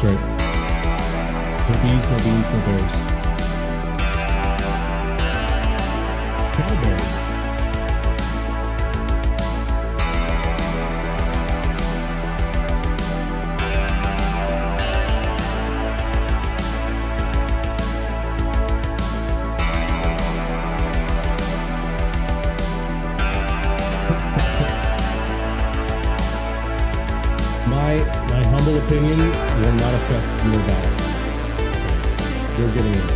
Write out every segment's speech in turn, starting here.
right. No bees, no beans, no bears. Care bears. My humble opinion will not affect your ballot. So you're getting it.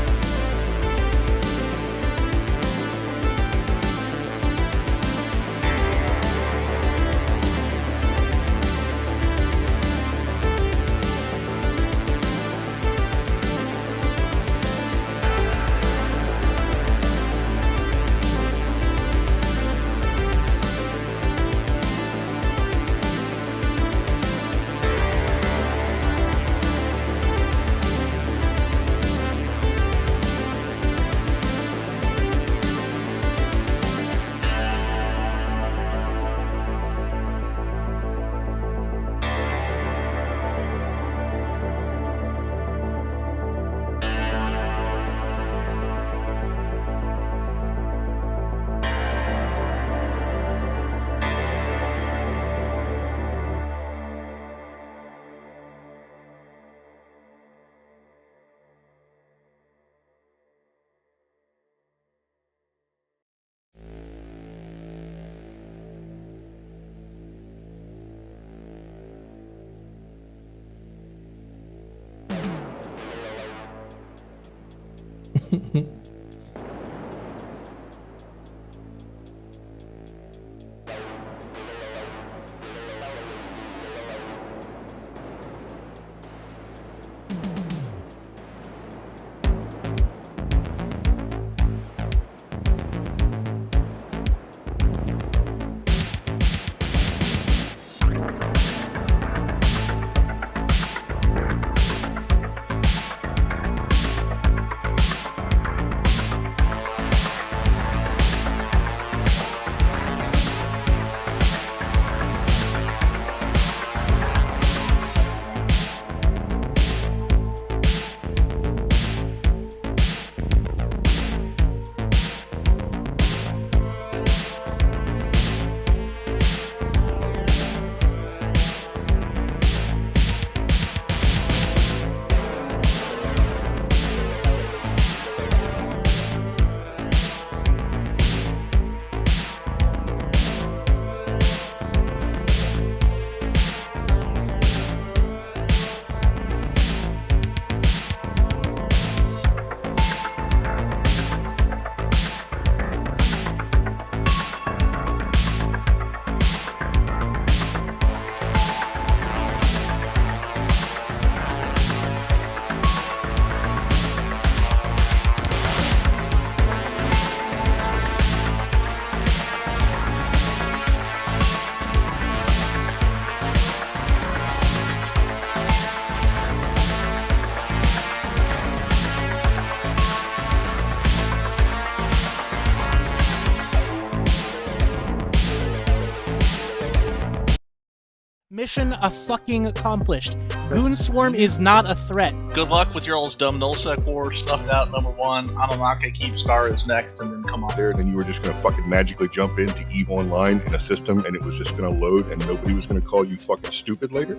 Mission fucking accomplished. Goon Swarm is not a threat. Good luck with your all's dumb nullsec war snuffed out #1. Anunnaki Keepstar is next, and then come on. There, then you were just going to fucking magically jump into EVE Online in a system, and it was just going to load, and nobody was going to call you fucking stupid later?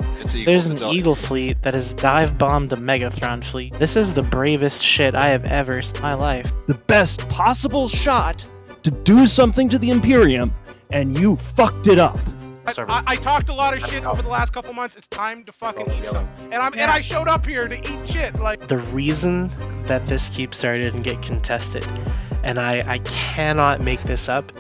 There's an Eagle fleet that has dive bombed a Megatron fleet. This is the bravest shit I have ever seen in my life. The best possible shot to do something to the Imperium, and you fucked it up. I talked a lot of shit over the last couple months. It's time to fucking eat some. And I showed up here to eat shit. Like, the reason that this keeps started and get contested, and I cannot make this up,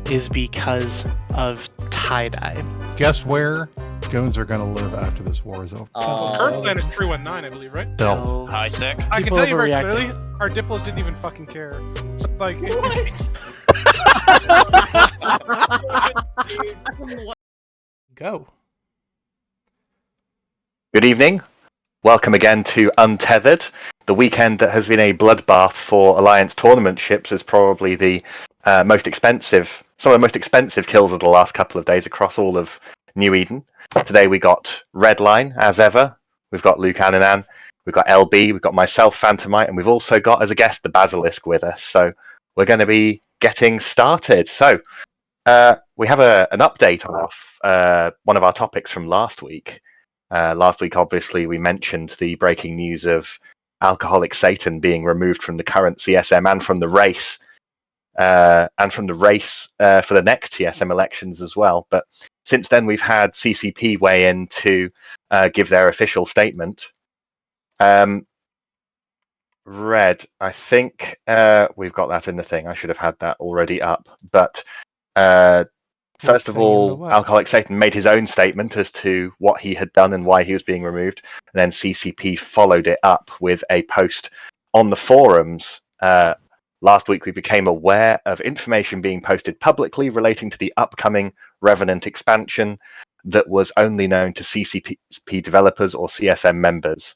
is because of tie-dye. Guess where goons are gonna live after this war is over? Current plan is 319, I believe, right? No. Hi, sick. I can tell you very clearly, our Diplos didn't even fucking care. So, like, Go. Good evening. Welcome again to Untethered. The weekend that has been a bloodbath for Alliance tournament ships is probably the most expensive, some of the most expensive kills of the last couple of days across all of New Eden. Today we got Redline, as ever, We've got Luke Ananan, we've got LB, we've got myself, Phantomite, and we've also got as a guest the Basilisk with us. So we're going to be getting started. So we have an update on one of our topics from last week. Last week, obviously, we mentioned the breaking news of Alcoholic Satan being removed from the current CSM and from the race. For the next CSM elections as well. But since then, we've had CCP weigh in to give their official statement. Red, I think we've got that in the thing. I should have had that already up. But first of all, Alcoholic Satan made his own statement as to what he had done and why he was being removed. And then CCP followed it up with a post on the forums. Last week, we became aware of information being posted publicly relating to the upcoming Revenant expansion that was only known to CCP developers or CSM members.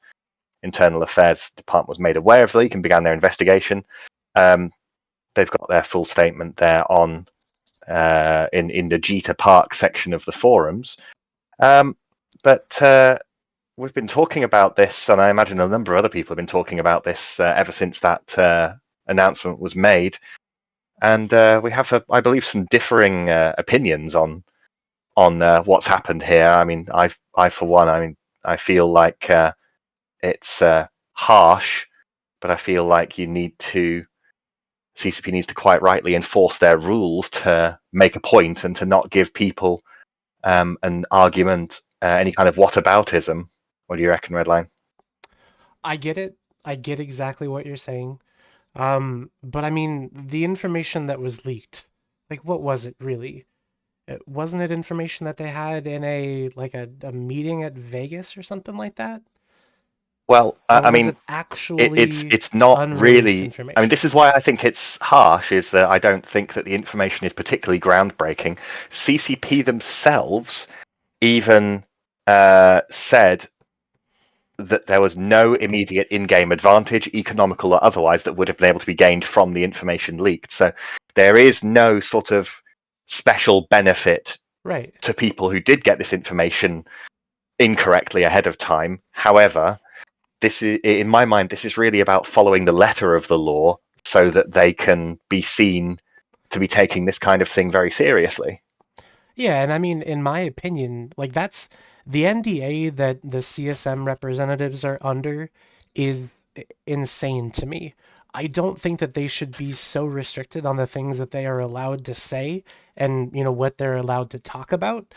Internal Affairs Department was made aware of the leak and began their investigation. They've got their full statement there on in the Jita Park section of the forums. But we've been talking about this, and I imagine a number of other people have been talking about this ever since that announcement was made, and we have, I believe, some differing opinions on what's happened here. I mean, I for one, I feel like it's harsh, but I feel like CCP needs to quite rightly enforce their rules to make a point and to not give people an argument, any kind of whataboutism. What do you reckon, Redline? I get it. I get exactly what you're saying. But I mean, the information that was leaked, like, what was it really? Wasn't it information that they had in a meeting at Vegas or something like that? Well, I mean, it actually it's not really. information? I mean, this is why I think it's harsh. Is that I don't think that the information is particularly groundbreaking. CCP themselves even said that there was no immediate in-game advantage, economical or otherwise, that would have been able to be gained from the information leaked. So there is no sort of special benefit to people who did get this information incorrectly ahead of time. However, this is, in my mind, this is really about following the letter of the law so that they can be seen to be taking this kind of thing very seriously. Yeah, and I mean, in my opinion, like, that's the NDA that the CSM representatives are under is insane to me. I don't think that they should be so restricted on the things that they are allowed to say and, what they're allowed to talk about.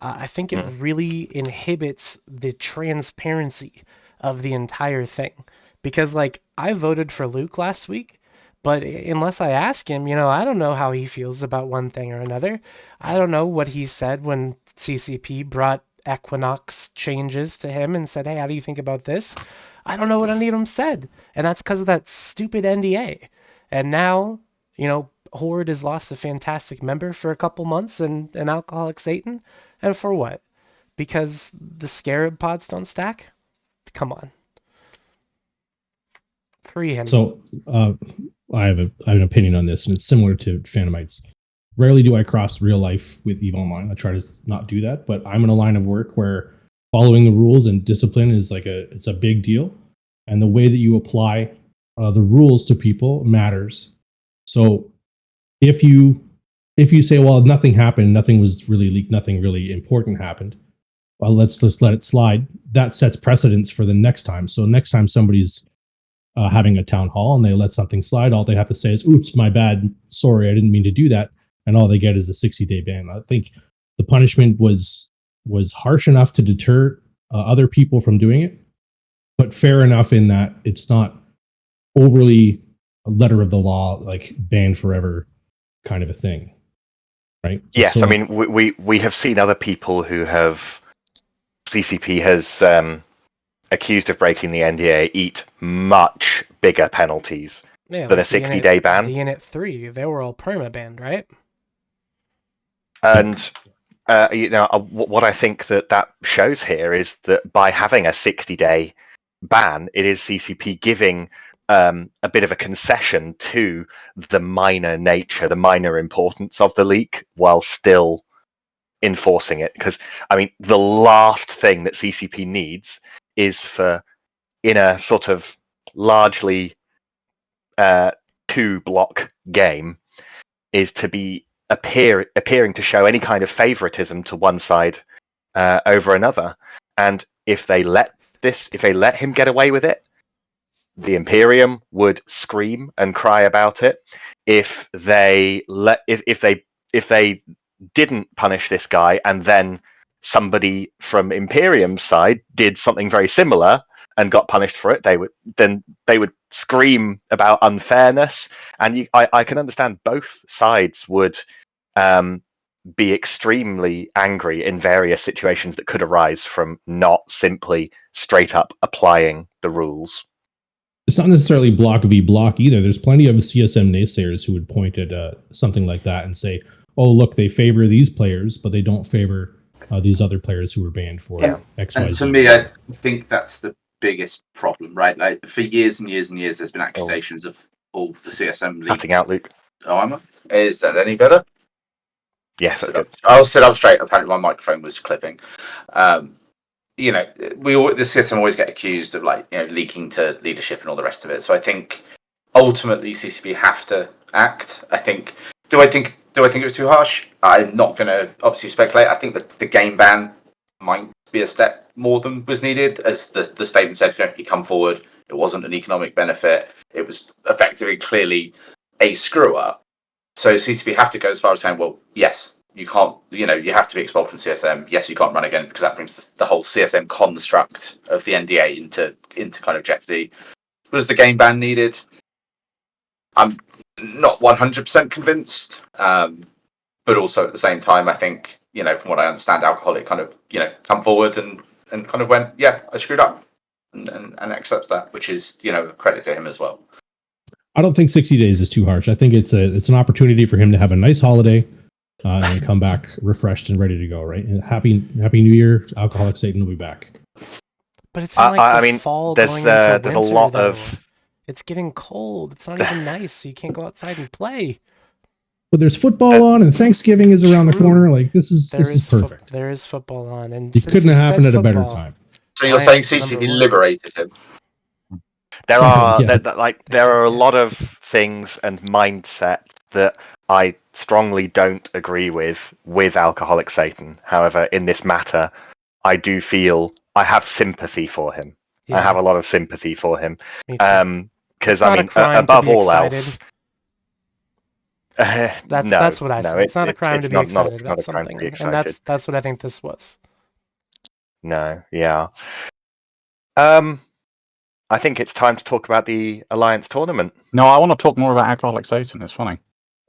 I think it really inhibits the transparency of the entire thing. Because, like, I voted for Luke last week, but unless I ask him, I don't know how he feels about one thing or another. I don't know what he said when CCP brought Equinox changes to him and said, hey, how do you think about this? I don't know what any of them said. And that's because of that stupid NDA. And now, Horde has lost a fantastic member for a couple months and an Alcoholic Satan. And for what? Because the Scarab pods don't stack? Come on. Free him. So I have an opinion on this, and it's similar to Phantomite's. Rarely do I cross real life with EVE Online. I try to not do that, but I'm in a line of work where following the rules and discipline is it's a big deal, and the way that you apply the rules to people matters. So if you say, well, nothing happened, nothing was really leaked, nothing really important happened, well, let's just let it slide. That sets precedence for the next time. So next time somebody's having a town hall and they let something slide, all they have to say is, oops, my bad, sorry, I didn't mean to do that. And all they get is a 60-day ban. I think the punishment was harsh enough to deter other people from doing it, but fair enough in that it's not overly a letter of the law, like ban forever kind of a thing, right? Yes, so, I mean, we have seen other people who have CCP has accused of breaking the NDA eat much bigger penalties than a 60-day ban. The Unit 3, they were all perma-banned, right? And what I think that shows here is that by having a 60-day ban, it is CCP giving a bit of a concession to the minor nature, the minor importance of the leak, while still enforcing it. Because I mean, the last thing that CCP needs is for, in a sort of largely 2-block game, is to be appearing to show any kind of favoritism to one side over another. And if they let him get away with it, the Imperium would scream and cry about it. If they didn't punish this guy, and then somebody from Imperium's side did something very similar and got punished for it, they would scream about unfairness. And I can understand both sides would be extremely angry in various situations that could arise from not simply straight up applying the rules. It's not necessarily block v block either. There's plenty of CSM naysayers who would point at something like that and say, "Oh, look, they favor these players, but they don't favor these other players who were banned for X, Y, And Z." to me, I think that's the biggest problem, right? Like for years and years and years, there's been accusations of all the CSM leagues. Cutting out, Luke. Oh, am I? Is that any better? Yes, that's good. I'll sit up straight. Apparently, my microphone was clipping. You know, the CSM always get accused of leaking to leadership and all the rest of it. So I think ultimately CCP have to act. Do I think it was too harsh? I'm not going to obviously speculate. I think that the game ban might be a step more than was needed, as the statement said. He come forward. It wasn't an economic benefit. It was effectively, clearly a screw up. So CCP have to go as far as saying, well, yes, you can't, you have to be expelled from CSM. Yes, you can't run again, because that brings the whole CSM construct of the NDA into kind of jeopardy. Was the game ban needed? I'm not 100% convinced, but also at the same time, I think, from what I understand, Alcoholic kind of, come forward and kind of went, yeah, I screwed up, and accepts that, which is, a credit to him as well. I don't think 60 days is too harsh. I think it's an opportunity for him to have a nice holiday and come back refreshed and ready to go. Right? And happy New Year, Alcoholic Satan will be back. But it's not like fall there's going into there's winter, a lot though. of. It's getting cold. It's not even nice, so you can't go outside and play. But there's football on, and Thanksgiving is around the corner. Like this is perfect. There is football on, and it couldn't have happened at a better time. So you're saying CCP liberated him? There are a lot of things and mindsets that I strongly don't agree with Alcoholic Satan. However, in this matter, I do feel I have sympathy for him. Yeah. I have a lot of sympathy for him. Because I mean, above all else, that's what I said. It's not a crime to be excited about something, and that's what I think this was. No, yeah. I think it's time to talk about the Alliance tournament. No, I want to talk more about Alcoholic Satan. It's funny.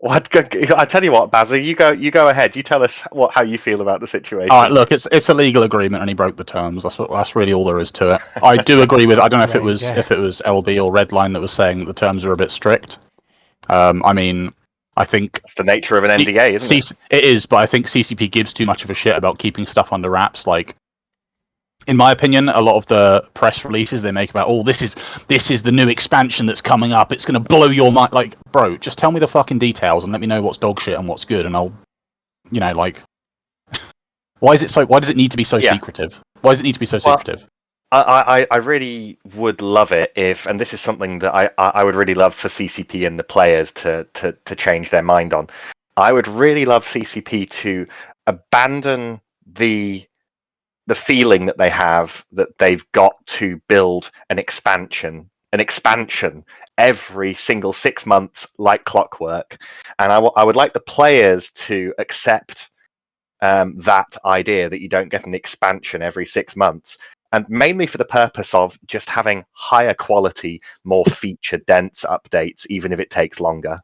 I tell you what, Bazza, you go ahead. You tell us how you feel about the situation. All right, look, it's a legal agreement, and he broke the terms. That's really all there is to it. I do agree with. I don't know if it was LB or Redline that was saying that the terms are a bit strict. I mean, I think it's the nature of an NDA, isn't it? It is, but I think CCP gives too much of a shit about keeping stuff under wraps. Like, in my opinion, a lot of the press releases they make about, this is the new expansion that's coming up. It's going to blow your mind. Like, bro, just tell me the fucking details and let me know what's dog shit and what's good, and I'll, why does it need to be so secretive? Why does it need to be so secretive? I really would love it if, and this is something that I would really love for CCP and the players to change their mind on. I would really love CCP to abandon the feeling that they have that they've got to build an expansion every single 6 months like clockwork. And I would like the players to accept that idea that you don't get an expansion every 6 months, and mainly for the purpose of just having higher quality, more feature-dense updates, even if it takes longer.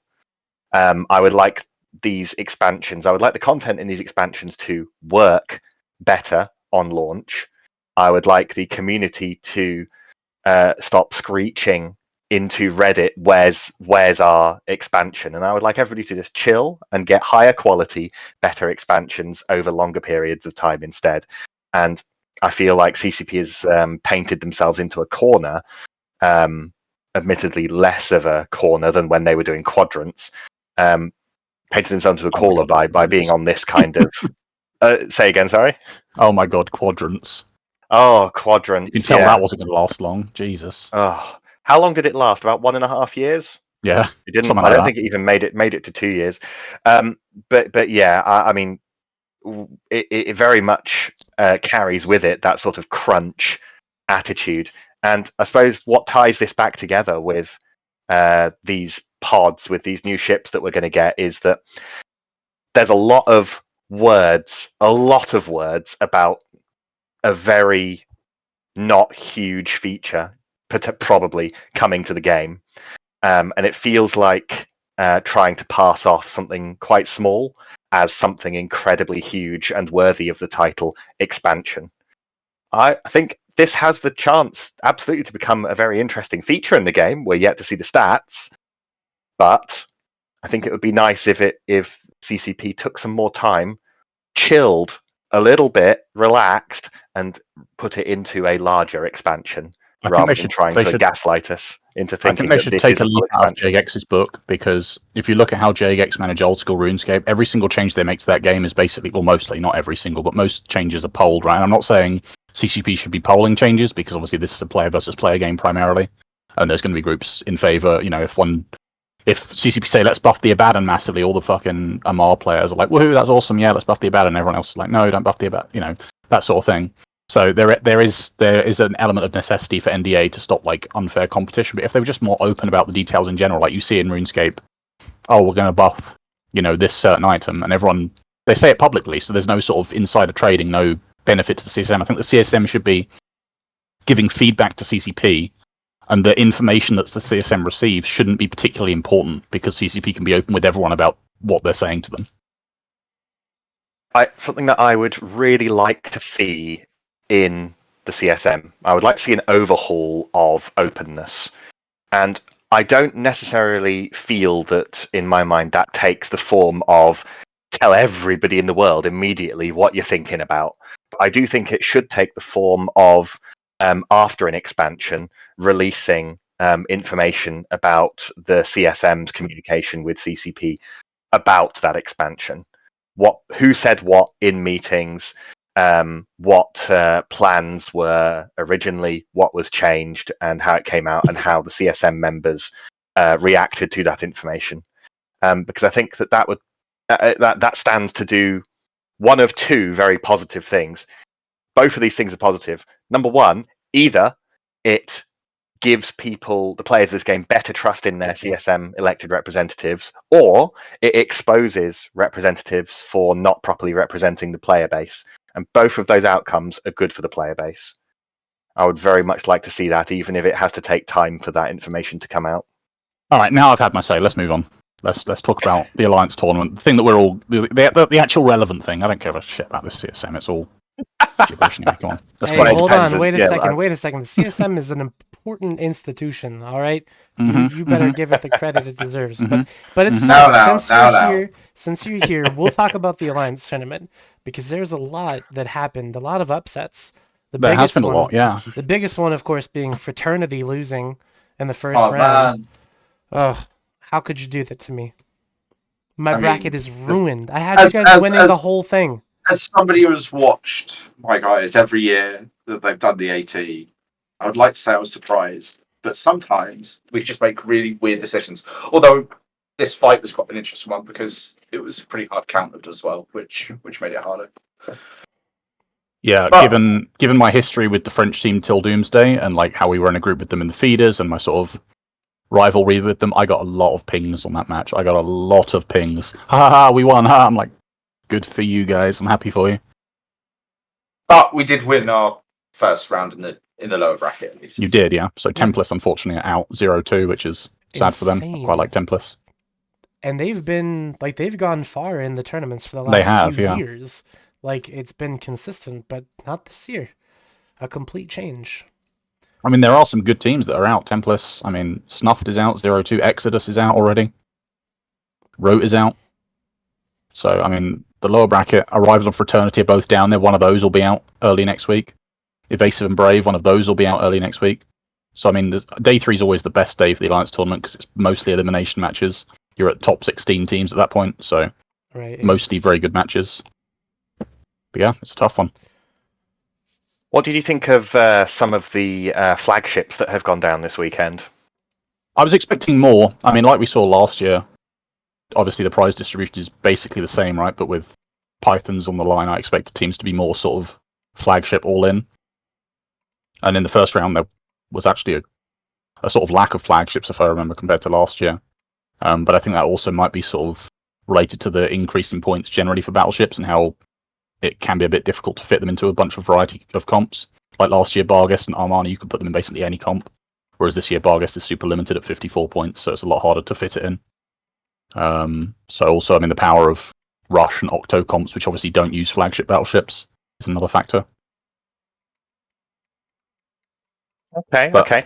I would like these expansions, I would like the content in these expansions to work better on launch. I would like the community to stop screeching into Reddit, where's our expansion? And I would like everybody to just chill and get higher quality, better expansions over longer periods of time instead. And I feel like CCP has painted themselves into a corner, admittedly less of a corner than when they were doing quadrants, painted themselves into a corner by being on this kind of Say again, sorry. Oh my god, quadrants. Oh, quadrants. You can tell yeah. that wasn't going to last long. Jesus. Oh, how long did it last? About 1.5 years. Yeah, It didn't. something I like don't that. think it even made it to 2 years. But yeah, I mean, it very much carries with it that sort of crunch attitude. And I suppose what ties this back together with these pods, with these new ships that we're going to get, is that there's a lot of words about a very not huge feature probably coming to the game. And it feels like trying to pass off something quite small as something incredibly huge and worthy of the title expansion. I think this has the chance absolutely to become a very interesting feature in the game. We're yet to see the stats, but I think it would be nice if CCP took some more time, chilled a little bit, relaxed, and put it into a larger expansion rather than trying to gaslight us into thinking they that should this take is a a full leaf out of expansion. JGX's book, because if you look at how JGX manage old school RuneScape, every single change they make to that game is basically, well, mostly, not every single, but most changes are polled, right? And I'm not saying CCP should be polling changes, because obviously this is a player versus player game primarily, and there's going to be groups in favor. You know, if CCP say let's buff the Abaddon massively, all the fucking Amar players are like, woohoo, that's awesome, yeah, let's buff the Abaddon. Everyone else is like, no, don't buff the Abaddon, you know, that sort of thing. So there is an element of necessity for NDA to stop like unfair competition. But if they were just more open about the details in general, like you see in RuneScape, oh, we're going to buff, you know, this certain item, and they say it publicly, so there's no sort of insider trading, no benefit to the CSM. I think the CSM should be giving feedback to CCP, and the information that the CSM receives shouldn't be particularly important, because CCP can be open with everyone about what they're saying to them. Something that I would really like to see in the CSM, I would like to see an overhaul of openness. And I don't necessarily feel that, in my mind, that takes the form of tell everybody in the world immediately what you're thinking about. I do think it should take the form of, after an expansion, releasing information about the CSM's communication with CCP about that expansion. Who said what in meetings, what plans were originally, what was changed, and how it came out, and how the CSM members reacted to that information. Because I think that stands to do one of two very positive things. Both of these things are positive. Number one, either it gives the players of this game, better trust in their CSM elected representatives, or it exposes representatives for not properly representing the player base. And both of those outcomes are good for the player base. I would very much like to see that, even if it has to take time for that information to come out. All right, now I've had my say. Let's move on. Let's talk about the Alliance tournament. The thing that we're all the actual relevant thing. I don't care a shit about this CSM. It's all gibberish anyway. Come on. Hey, hold on. Wait a second. Wait a second. The CSM is an important institution. All right, you better give it the credit it deserves. But it's fine. Since you're here, we'll talk about the Alliance tournament, because there's a lot that happened. A lot of upsets. There has been a lot. Yeah. The biggest one, of course, being Fraternity losing in the first round. Man. Ugh, how could you do that to me? My bracket is ruined. I had you guys winning the whole thing. As somebody who's watched my guys every year that they've done the AT, I would like to say I was surprised. But sometimes we just make really weird decisions. Although this fight was quite an interesting one, because it was pretty hard countered as well, which made it harder. Yeah, given my history with the French team till Doomsday, and like how we were in a group with them in the feeders, and my sort of rivalry with them, I got a lot of pings on that match. I got a lot of pings. Ha ha, we won. Ha! I'm like, good for you guys. I'm happy for you. But we did win our first round in the lower bracket, at least. You did, yeah. So Templars, unfortunately, are out 0-2, which is sad for them. I quite like Templars. And they've gone far in the tournaments for the last few years. Like, it's been consistent, but not this year. A complete change. I mean, there are some good teams that are out. Templars, I mean, Snuffed is out, 0-2, Exodus is out already. Rote is out. So, I mean, the lower bracket, Arrival and Fraternity are both down there. One of those will be out early next week. Evasive and Brave, one of those will be out early next week. So, I mean, day 3 is always the best day for the Alliance tournament, because it's mostly elimination matches. You're at top 16 teams at that point, so mostly very good matches. But yeah, it's a tough one. What did you think of some of the flagships that have gone down this weekend? I was expecting more. I mean, like we saw last year, obviously the prize distribution is basically the same, right? But with Pythons on the line, I expected teams to be more sort of flagship all in. And in the first round, there was actually a sort of lack of flagships, if I remember, compared to last year. But I think that also might be sort of related to the increase in points generally for battleships and how it can be a bit difficult to fit them into a bunch of variety of comps. Like last year, Barghest and Armani, you could put them in basically any comp. Whereas this year, Barghest is super limited at 54 points, so it's a lot harder to fit it in. So also, I mean, the power of Rush and Octo comps, which obviously don't use flagship battleships, is another factor. Okay.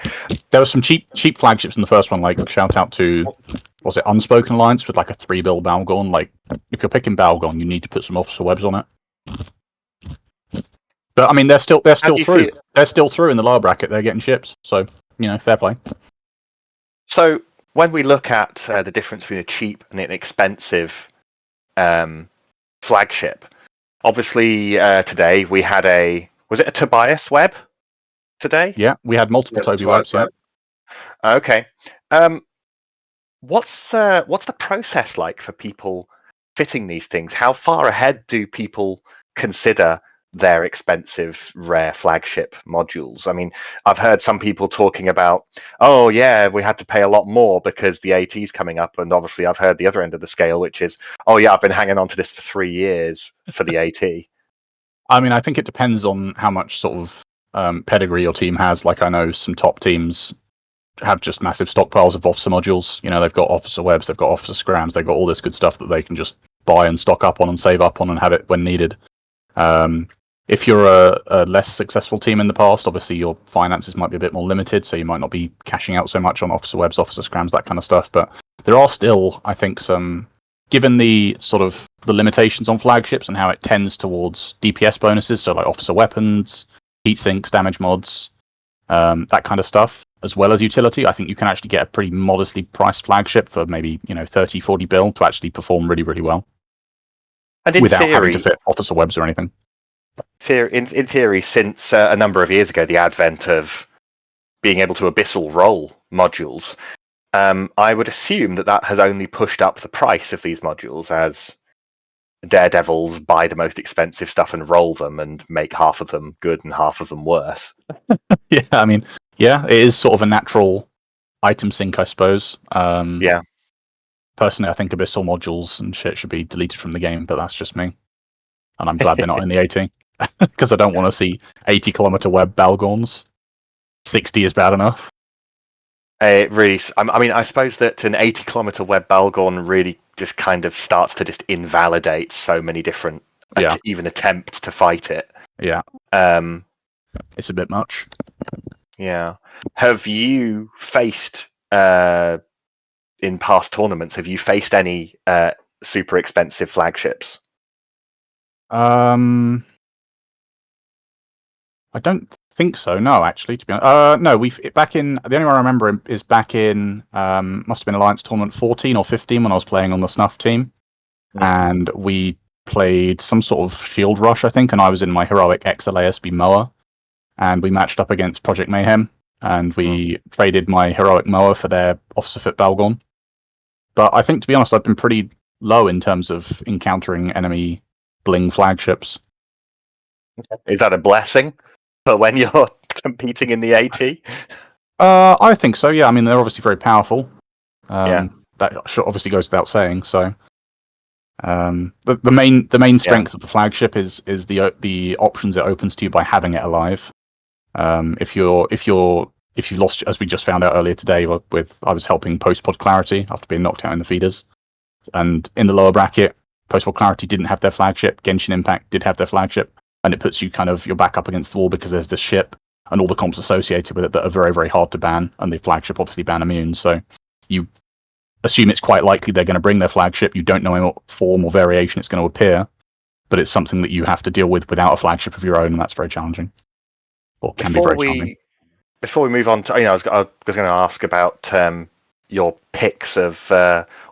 There were some cheap flagships in the first one. Like shout out to, was it Unspoken Alliance with like a 3-bill Balgorn? Like if you're picking Balgorn, you need to put some officer webs on it. But I mean, they're still through. They're still through in the lower bracket. They're getting ships. So fair play. So when we look at the difference between a cheap and an expensive flagship, obviously today we had was it a Tobias web today? Yeah, we had multiple Toby webs. Yeah. Okay. What's the process like for people fitting these things? How far ahead do people consider their expensive rare flagship modules? I mean, I've heard some people talking about, oh yeah, we had to pay a lot more because the AT is coming up, and obviously I've heard the other end of the scale, which is, oh yeah, I've been hanging on to this for 3 years for the AT. I mean, I think it depends on how much sort of pedigree your team has. Like I know some top teams have just massive stockpiles of officer modules. They've got officer webs, they've got officer scrams, they've got all this good stuff that they can just buy and stock up on and save up on and have it when needed. If you're a less successful team in the past, obviously your finances might be a bit more limited, so you might not be cashing out so much on officer webs, officer scrams, that kind of stuff. But there are still, I think, some, given the sort of the limitations on flagships and how it tends towards DPS bonuses, so like officer weapons, heat sinks, damage mods, that kind of stuff, as well as utility, I think you can actually get a pretty modestly priced flagship for maybe 30, 40 bill to actually perform really, really well. And without having to fit officer webs or anything. In theory, since a number of years ago, the advent of being able to abyssal roll modules, I would assume that has only pushed up the price of these modules as daredevils buy the most expensive stuff and roll them and make half of them good and half of them worse. Yeah, I mean, it is sort of a natural item sink, I suppose. Yeah. Personally, I think abyssal modules and shit should be deleted from the game, but that's just me. And I'm glad they're not in the 80, because I don't want to see 80-kilometer web Balgorns. 60 is bad enough. It really, I mean, I suppose that an 80-kilometer web Balgorn really just kind of starts to just invalidate so many different, even attempts to fight it. Yeah. It's a bit much. Yeah. Have you faced, in past tournaments, have you faced any super expensive flagships? I don't think so. No, actually, to be honest. No, back in the only one I remember is back in must have been Alliance Tournament 14 or 15 when I was playing on the Snuff team, and we played some sort of Shield Rush, I think, and I was in my heroic XLASB Moa, and we matched up against Project Mayhem, and we traded my heroic Moa for their Officer Fit Balgorn. But I think, to be honest, I've been pretty low in terms of encountering enemy bling flagships. Is that a blessing for when you're competing in the AT? I think so. Yeah, I mean they're obviously very powerful. That obviously goes without saying. So, the main strength of the flagship is the options it opens to you by having it alive. If you've lost, as we just found out earlier today, I was helping post-pod clarity after being knocked out in the feeders, and in the lower bracket, post-pod clarity didn't have their flagship. Genshin Impact did have their flagship, and it puts you you're back up against the wall because there's this ship and all the comps associated with it that are very, very hard to ban, and the flagship obviously ban immune. So you assume it's quite likely they're going to bring their flagship. You don't know in what form or variation it's going to appear, but it's something that you have to deal with without a flagship of your own, and that's very challenging. Or can be very challenging. Before we move on to, I was going to ask about your picks of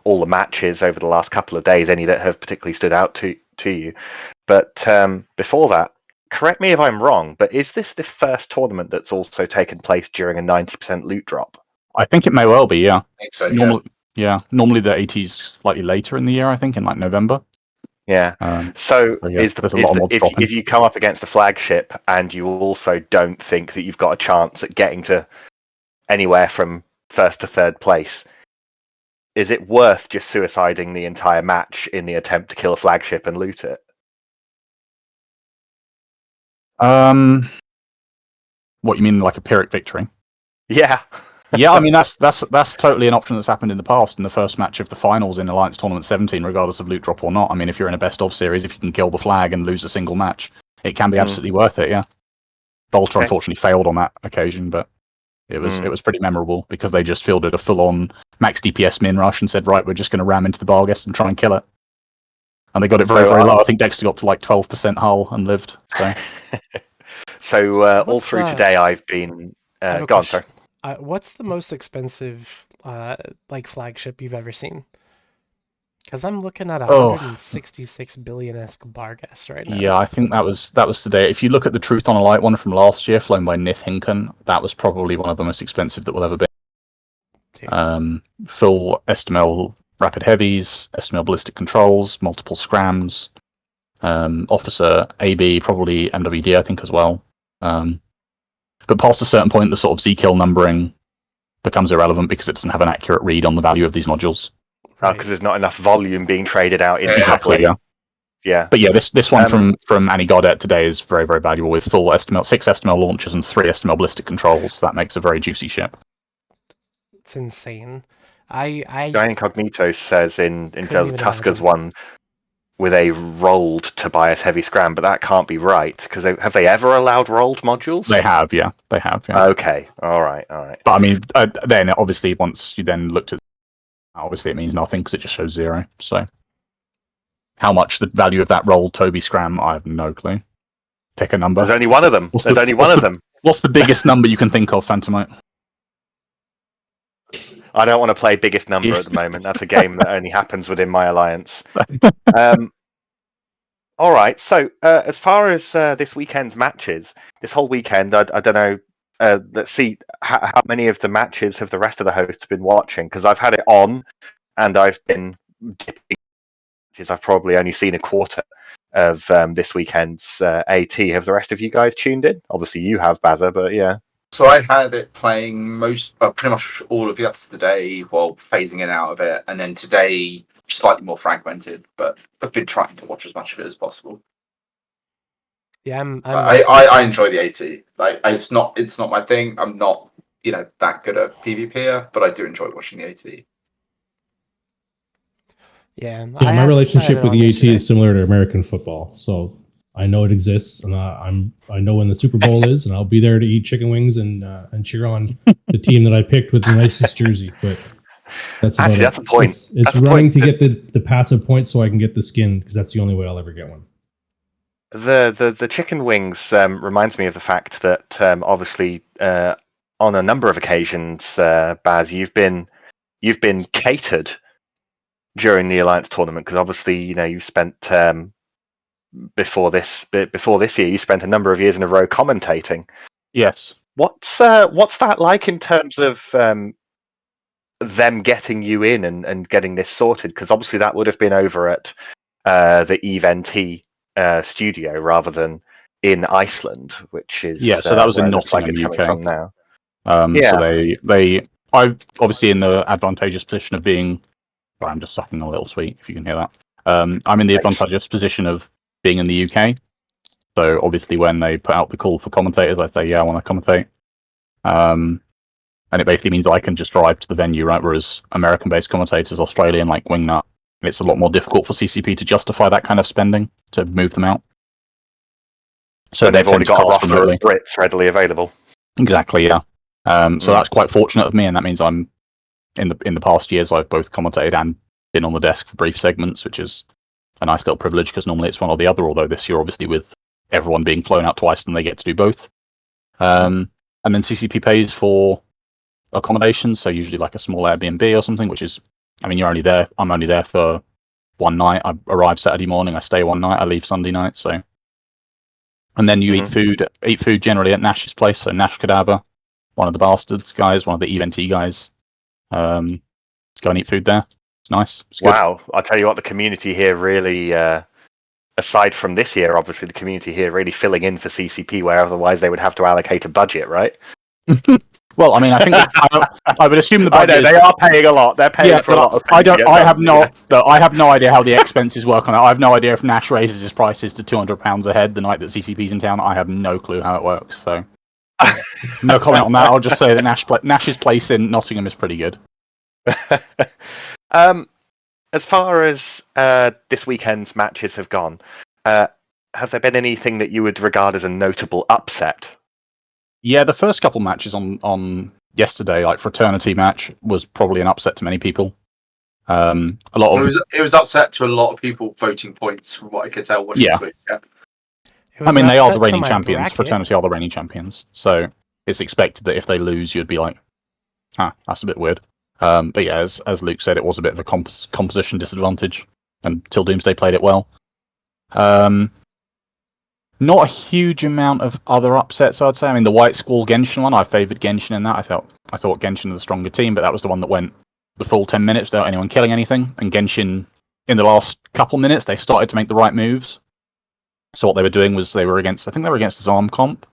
all the matches over the last couple of days. Any that have particularly stood out to to you. But before that, correct me if I'm wrong, but is this the first tournament that's also taken place during a 90% loot drop? I think it may well be, yeah. I think so, Normally the 80s slightly later in the year, I think, in like November. Yeah. So there's a lot of mods dropping. if you come up against the flagship and you also don't think that you've got a chance at getting to anywhere from first to third place, is it worth just suiciding the entire match in the attempt to kill a flagship and loot it? What you mean, like a Pyrrhic victory? Yeah. Yeah, I mean that's totally an option that's happened in the past in the first match of the finals in Alliance Tournament 17, regardless of loot drop or not. I mean, if you're in a best of series, if you can kill the flag and lose a single match, it can be absolutely worth it. Yeah. Bolter unfortunately failed on that occasion, but it was pretty memorable because they just fielded a full-on max DPS min rush and said, right, we're just going to ram into the Barghest and try and kill it. And they got it very, very low. I think Dexter got to like 12% hull and lived. So, so all through today, I've been go on, sorry. What's the most expensive like flagship you've ever seen? Because I'm looking at 166 billion-esque Barghest right now. Yeah, I think that was today. If you look at the Truth on a Light one from last year, flown by Nith Hinken, that was probably one of the most expensive that will ever be. Full STML rapid heavies, STML ballistic controls, multiple scrams, officer AB, probably MWD, I think as well. But past a certain point, the sort of Z-kill numbering becomes irrelevant because it doesn't have an accurate read on the value of these modules. Because there's not enough volume being traded out. Exactly, yeah. But yeah, this one from Annie Godet today is very, very valuable with full STML, 6 STML launchers and 3 STML ballistic controls. That makes a very juicy ship. It's insane. Guy Incognito says in terms of Tusker's one with a rolled Tobias heavy scram, but that can't be right because have they ever allowed rolled modules? They have, yeah. They have. Yeah. Okay, all right. But I mean, then obviously once you then looked at, obviously it means nothing because it just shows 0. So how much the value of that rolled Toby scram, I have no clue. Pick a number. There's only one of them. There's only one of them. What's the biggest number you can think of, Phantomite? I don't want to play biggest number at the moment. That's a game that only happens within my alliance. All right. So as far as this weekend's matches, this whole weekend, I don't know. Let's see how many of the matches have the rest of the hosts been watching, because I've had it on and I've been dipping. I've probably only seen a quarter of this weekend's AT. Have the rest of you guys tuned in? Obviously you have, Bazza, but yeah. So I had it playing pretty much all of yesterday while phasing in and out of it, and then today slightly more fragmented, but I've been trying to watch as much of it as possible. Yeah, I enjoy the AT. Like it's not my thing. I'm not that good at PvPer, but I do enjoy watching the AT. Yeah, my relationship with the AT is similar to American football, so I know it exists, and I know when the Super Bowl is, and I'll be there to eat chicken wings and cheer on the team that I picked with the nicest jersey. But that's actually that's a point. It's running to get the passive point so I can get the skin, because that's the only way I'll ever get one. The chicken wings reminds me of the fact that obviously on a number of occasions, Baz, you've been catered during the Alliance tournament, because obviously you spent before this year you spent a number of years in a row commentating. Yes. What's that like in terms of them getting you in and getting this sorted? Because obviously that would have been over at the EVNT studio rather than in Iceland, which is so that was in Nottingham, UK. From now. So I'm obviously in the advantageous position of being. Sorry, I'm just sucking a little sweet, if you can hear that. I'm in the advantageous position of being in the UK. So obviously when they put out the call for commentators, I say, yeah, I want to commentate. And it basically means I can just drive to the venue, right? Whereas American-based commentators, Australian, like Wingnut, it's a lot more difficult for CCP to justify that kind of spending to move them out. So they've already got a roster of Brits readily available. Exactly, yeah. So that's quite fortunate of me, and that means I'm in the past years I've both commentated and been on the desk for brief segments, which is a nice little privilege because normally it's one or the other. Although this year, obviously, with everyone being flown out twice, then they get to do both. And then CCP pays for accommodations, so usually like a small Airbnb or something, which is, I mean, you're only there. I'm only there for one night. I arrive Saturday morning, I stay one night, I leave Sunday night. So, and then you eat food generally at Nash's place. So Nash Cadaver, one of the bastards guys, one of the EVNT guys. Let's go and eat food there. It's nice. It's good. Wow, I'll tell you what, the community here really, aside from this year, obviously the community here really filling in for CCP, where otherwise they would have to allocate a budget, right? Well, I mean, I think I would assume the budget. I know, they are paying a lot. They're paying for a lot of things. I have no idea how the expenses work on that. I have no idea if Nash raises his prices to £200 a head the night that CCP's in town. I have no clue how it works. So, no comment on that. I'll just say that Nash's place in Nottingham is pretty good. As far as this weekend's matches have gone, have there been anything that you would regard as a notable upset? Yeah, the first couple matches on yesterday, like Fraternity match, was probably an upset to many people. It was upset to a lot of people voting points, from what I could tell watching Twitch. Yeah. I mean, they are the reigning champions. Bracket. Fraternity are the reigning champions, so it's expected that if they lose, you'd be like, that's a bit weird. But yeah, as Luke said, it was a bit of a composition disadvantage until Doomsday played it well. Not a huge amount of other upsets, I'd say. I mean, the White Squall Genshin one, I favoured Genshin in that. I thought Genshin was the stronger team, but that was the one that went the full 10 minutes without anyone killing anything. And Genshin, in the last couple minutes, they started to make the right moves. So what they were doing was they were against Zarm comp.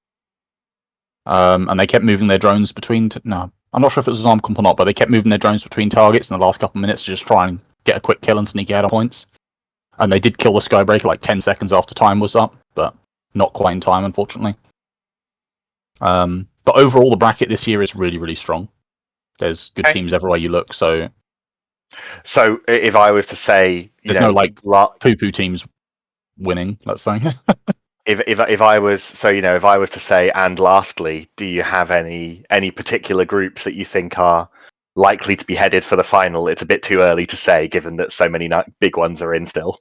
And they kept moving their drones between... No, I'm not sure if it was Zarm comp or not, but they kept moving their drones between targets in the last couple minutes to just try and get a quick kill and sneak out of points. And they did kill the Skybreaker like 10 seconds after time was up, but not quite in time, unfortunately. But overall, the bracket this year is really, really strong. There's good teams everywhere you look. So if I was to say, there's no like poo-poo teams winning. Let's say. if I was to say, and lastly, do you have any particular groups that you think are likely to be headed for the final? It's a bit too early to say, given that so many big ones are in still.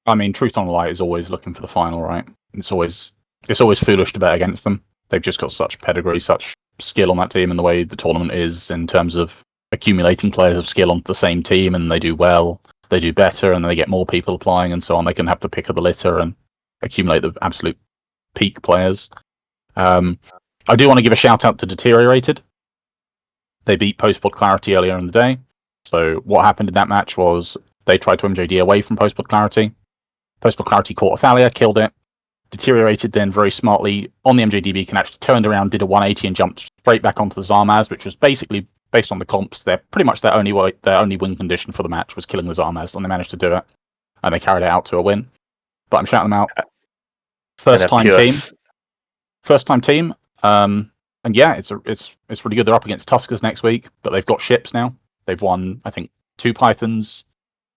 I mean, Truth on the Light is always looking for the final, right? It's always foolish to bet against them. They've just got such pedigree, such skill on that team, and the way the tournament is in terms of accumulating players of skill onto the same team, and they do well, they do better, and they get more people applying and so on. They can have the pick of the litter and accumulate the absolute peak players. I do want to give a shout out to Deteriorated. They beat Postpod Clarity earlier in the day. So what happened in that match was they tried to MJD away from Postpod Clarity. Postpod Clarity caught Athalia, killed it. Deteriorated then very smartly on the MJD beacon, actually turned around, did a 180 and jumped straight back onto the Zarmaz, which was basically, based on the comps, they're pretty much their only win condition for the match was killing the Zarmaz, and they managed to do it. And they carried it out to a win. But I'm shouting them out. First time team. And yeah, it's really good. They're up against Tuskers next week, but they've got ships now. They've won, I think, 2 Pythons,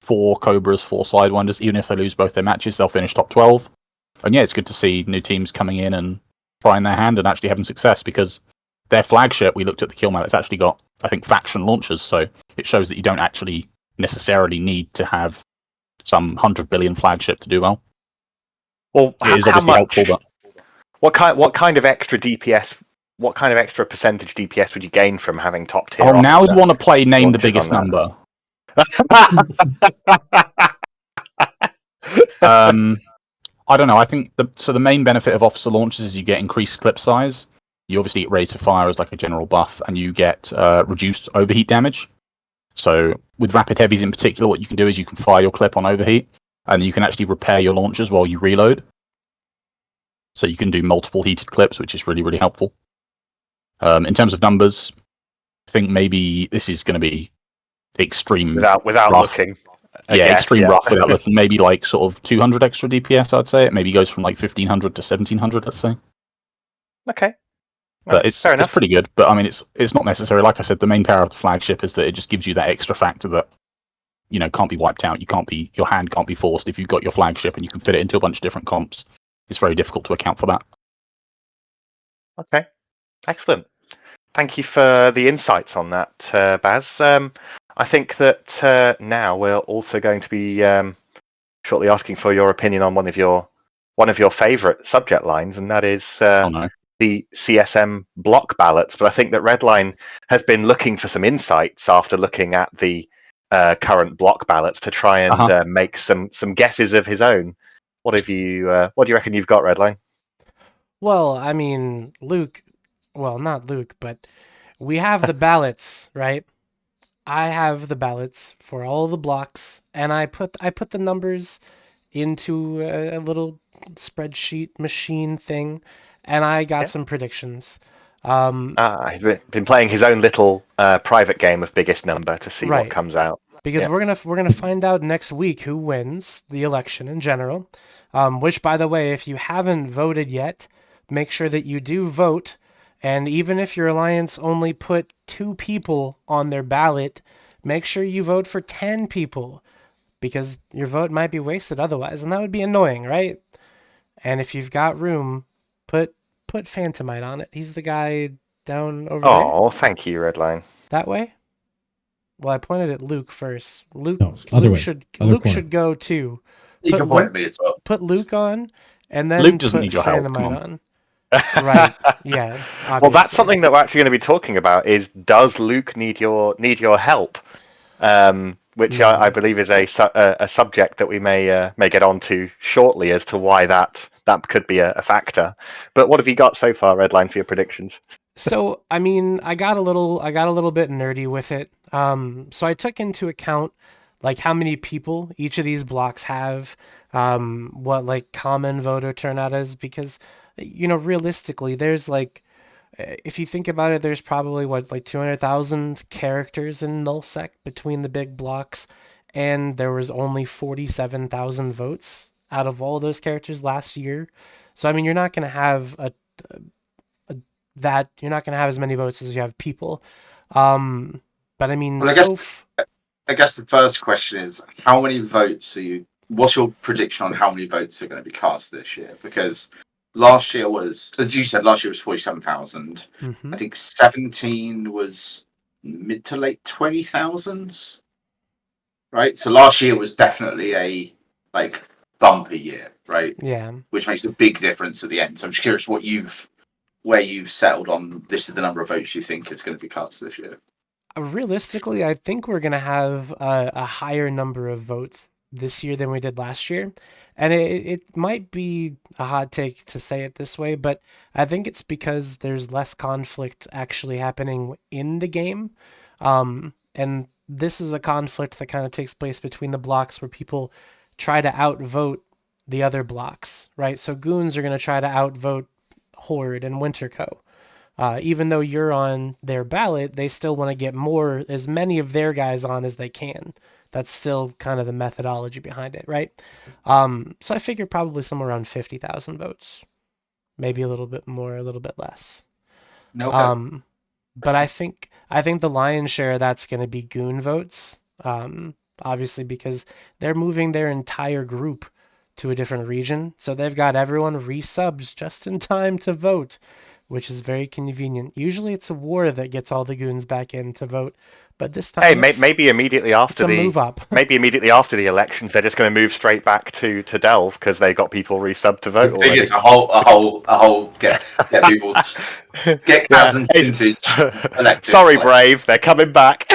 4 Cobras, 4 Sidewinders. Even if they lose both their matches, they'll finish top 12. And yeah, it's good to see new teams coming in and trying their hand and actually having success, because their flagship, we looked at the kill map, it's actually got, I think, faction launchers. So it shows that you don't actually necessarily need to have some 100 billion flagship to do well. Well, it is obviously helpful, but what kind of extra DPS? What kind of extra percentage DPS would you gain from having top tier? Oh, now you want to play name the biggest number. I don't know. I think the main benefit of officer launches is you get increased clip size. You obviously get raised to fire as like a general buff, and you get reduced overheat damage. So with rapid heavies in particular, what you can do is you can fire your clip on overheat, and you can actually repair your launchers while you reload. So you can do multiple heated clips, which is really, really helpful. In terms of numbers, I think maybe this is going to be extreme without rough. Looking. Extreme rough without looking. Maybe like sort of 200 extra DPS, I'd say. It maybe goes from like 1500 to 1700, let's say. Okay. But it's pretty good. But I mean, it's not necessary. Like I said, the main power of the flagship is that it just gives you that extra factor that, you know, can't be wiped out. Your hand can't be forced if you've got your flagship and you can fit it into a bunch of different comps. It's very difficult to account for that. Okay. Excellent. Thank you for the insights on that, Baz. I think that now we're also going to be shortly asking for your opinion on one of your favourite subject lines, and that is the CSM block ballots. But I think that Redline has been looking for some insights after looking at the current block ballots to try and make some guesses of his own. What do you reckon you've got, Redline? Well, I mean, Luke. Well, not Luke, but we have the ballots, right? I have the ballots for all the blocks, and I put the numbers into a little spreadsheet machine thing, and I got some predictions. He's been playing his own little private game of biggest number to see what comes out. Because we're gonna find out next week who wins the election in general. Which, by the way, if you haven't voted yet, make sure that you do vote. And even if your alliance only put 2 people on their ballot, make sure you vote for 10 people, because your vote might be wasted otherwise, and that would be annoying, right? And if you've got room, put Phantomite on it. He's the guy down over there. Oh, thank you, Redline. That way? Well, I pointed at Luke first. Luke should go too. You can point at me as well. Put Luke on, and then Luke doesn't put need your help. Phantomite on. Right. Yeah. Obviously. Well, that's something that we're actually going to be talking about. Is does Luke need your help? Which I believe is a subject that we may get onto shortly as to why that could be a factor. But what have you got so far, Redline, for your predictions? So, I mean, I got a little bit nerdy with it. So I took into account like how many people each of these blocks have, what like common voter turnout is, because realistically, there's like, if you think about it, there's probably like 200,000 characters in nullsec between the big blocks, and there was only 47,000 votes out of all those characters last year. So I mean, you're not going to have you're not going to have as many votes as you have people. But I mean, well, I guess the first question is, how many votes are you? What's your prediction on how many votes are going to be cast this year? Because last year was, as you said, 47,000. Mm-hmm. I think 17 was mid to late 20,000s, right? So last year was definitely a bumpy year, right? Yeah. Which makes a big difference at the end. So I'm just curious where you've settled on. This is the number of votes you think is going to be cast this year. Realistically, I think we're going to have a higher number of votes this year than we did last year. And it might be a hot take to say it this way, but I think it's because there's less conflict actually happening in the game. And this is a conflict that kind of takes place between the blocks where people try to outvote the other blocks, right? So goons are going to try to outvote Horde and Winterco. Even though you're on their ballot, they still want to get as many of their guys on as they can. That's still kind of the methodology behind it, right? So I figure probably somewhere around 50,000 votes, maybe a little bit more, a little bit less. Okay. But I think the lion's share of that's going to be goon votes, obviously because they're moving their entire group to a different region, so they've got everyone resubbed just in time to vote, which is very convenient. Usually it's a war that gets all the goons back in to vote, but this time maybe immediately after move up. Maybe immediately after the elections, they're just going to move straight back to Delve because they got people resubbed to vote. I think it's a whole get people get cousins vintage elected. Sorry, Brave, they're coming back.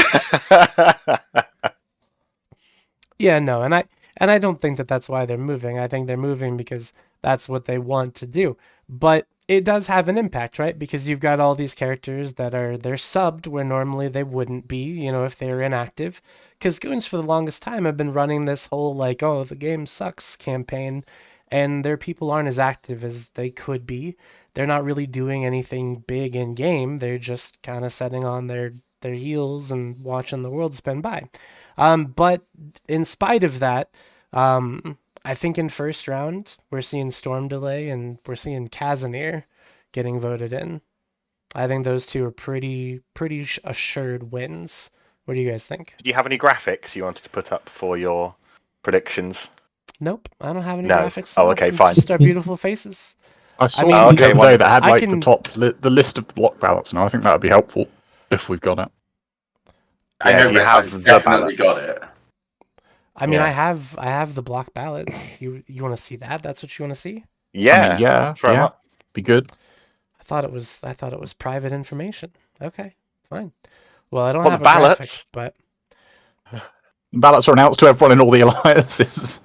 Yeah, no, and I don't think that that's why they're moving. I think they're moving because that's what they want to do. But it does have an impact, right? Because you've got all these characters that they're subbed where normally they wouldn't be, if they're inactive. Because goons for the longest time have been running this whole the game sucks campaign, and their people aren't as active as they could be. They're not really doing anything big in game. They're just kind of sitting on their heels and watching the world spin by. But in spite of that, I think in first round, we're seeing Storm Delay and we're seeing Casimir getting voted in. I think those two are pretty assured wins. What do you guys think? Do you have any graphics you wanted to put up for your predictions? Nope, I don't have any graphics. Oh, okay, fine. Just our beautiful faces. I saw the other day that had the list of block ballots, and I think that would be helpful if we've got it. I know you have definitely got it. I mean, I have the block ballots. You want to see that? That's what you want to see? Yeah, yeah. Be good. I thought it was private information. Okay, fine. Well, I don't have a ballots? graphic, but Ballots are announced to everyone in all the alliances.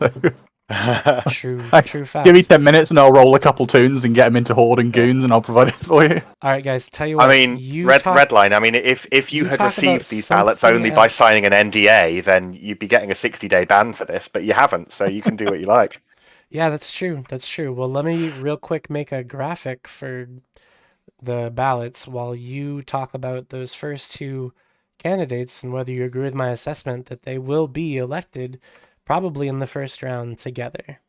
True facts. Give me 10 minutes and I'll roll a couple tunes and get them into Horde and Goons and I'll provide it for you. All right, guys. Tell you what. I mean, Redline. I mean, if you had received these ballots only by signing an NDA, then you'd be getting a 60-day ban for this. But you haven't, so you can do what you like. Yeah, that's true. That's true. Well, let me real quick make a graphic for the ballots while you talk about those first two candidates and whether you agree with my assessment that they will be elected probably in the first round together.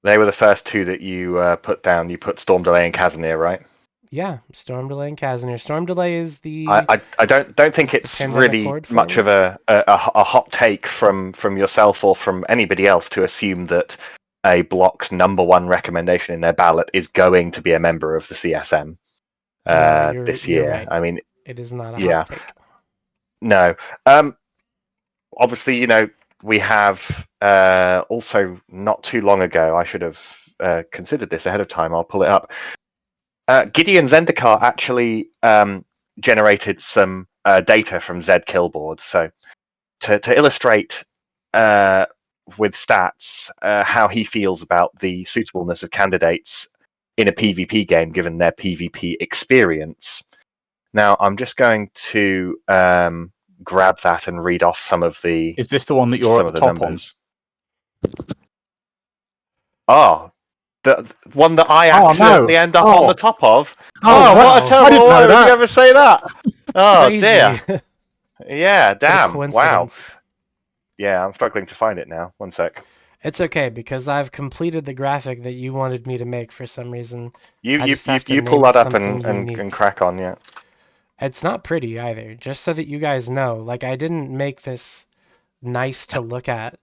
They were the first two that you put down. You put Storm Delay and Casimir, right? Yeah, Storm Delay and Casimir. Storm Delay is the. I don't think it's really much of a hot take from yourself or from anybody else to assume that a block's #1 recommendation in their ballot is going to be a member of the CSM this year. Right. I mean, it is not a hot take. No. Obviously, we have also not too long ago. I should have considered this ahead of time. I'll pull it up. Gideon Zendikar actually generated some data from Z Killboard. So to illustrate with stats how he feels about the suitableness of candidates in a PvP game given their PvP experience. Now, I'm just going to grab that and read off some of the. Is this the one that you're at the top numbers. On? Oh, the one that I accidentally end up on the top of. Oh, what a terrible! Why would you ever say that? Oh dear. Yeah, damn. Wow. Yeah, I'm struggling to find it now. One sec. It's okay because I've completed the graphic that you wanted me to make for some reason. You pull that up and crack on, yeah. It's not pretty either. Just so that you guys know, like I didn't make this nice to look at.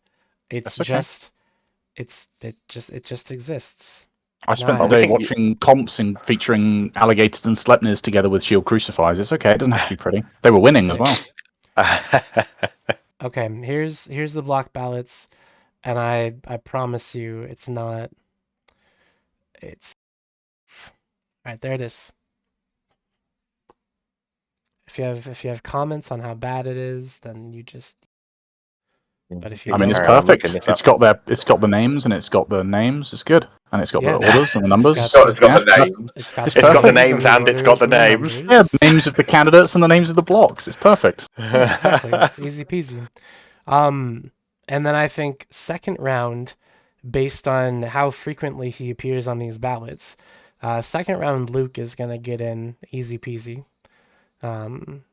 It's just it just exists. I spent the day watching comps and featuring alligators and Sleipnirs together with shield crucifiers. It's okay. It doesn't have to be pretty. They were winning as well. Okay, here's the block ballots, and I promise you, it's not. It's right there. It is. If you have comments on how bad it is, then you just. But if you it's perfect. It's got the names and it's got the names. It's good, and it's got the orders and the numbers. It's got the names. It's got the names and it's got the names. Yeah, the names of the candidates and the names of the blocks. It's perfect. Yeah, exactly. It's easy peasy. And then I think second round, based on how frequently he appears on these ballots, second round Luke is gonna get in easy peasy.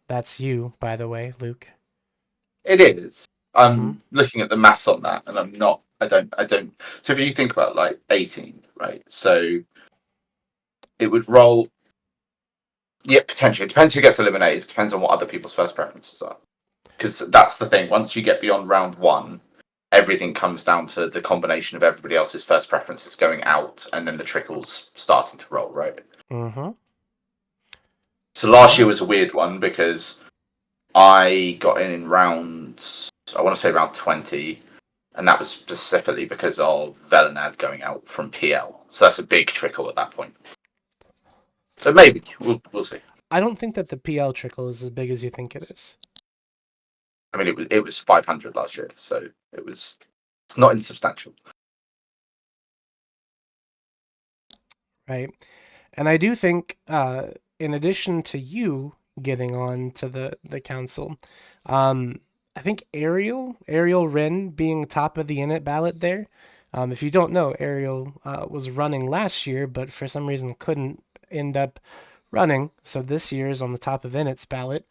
That's you, by the way, Luke. It is. I'm looking at the maths on that, and I don't. So if you think about like 18, right? So it would roll. Yeah, potentially. It depends who gets eliminated. It depends on what other people's first preferences are. Because that's the thing. Once you get beyond round 1, everything comes down to the combination of everybody else's first preferences going out, and then the trickles starting to roll, right? Mm-hmm. So last year was a weird one because I got in round, I want to say round 20, and that was specifically because of Velenad going out from PL. So that's a big trickle at that point. So maybe we'll see. I don't think that the PL trickle is as big as you think it is. I mean, it was 500 last year, so it's not insubstantial. Right, and I do think, in addition to you getting on to the council, I think Ariel Wren being top of the init ballot there. If you don't know, Ariel was running last year, but for some reason couldn't end up running. So this year is on the top of init's ballot.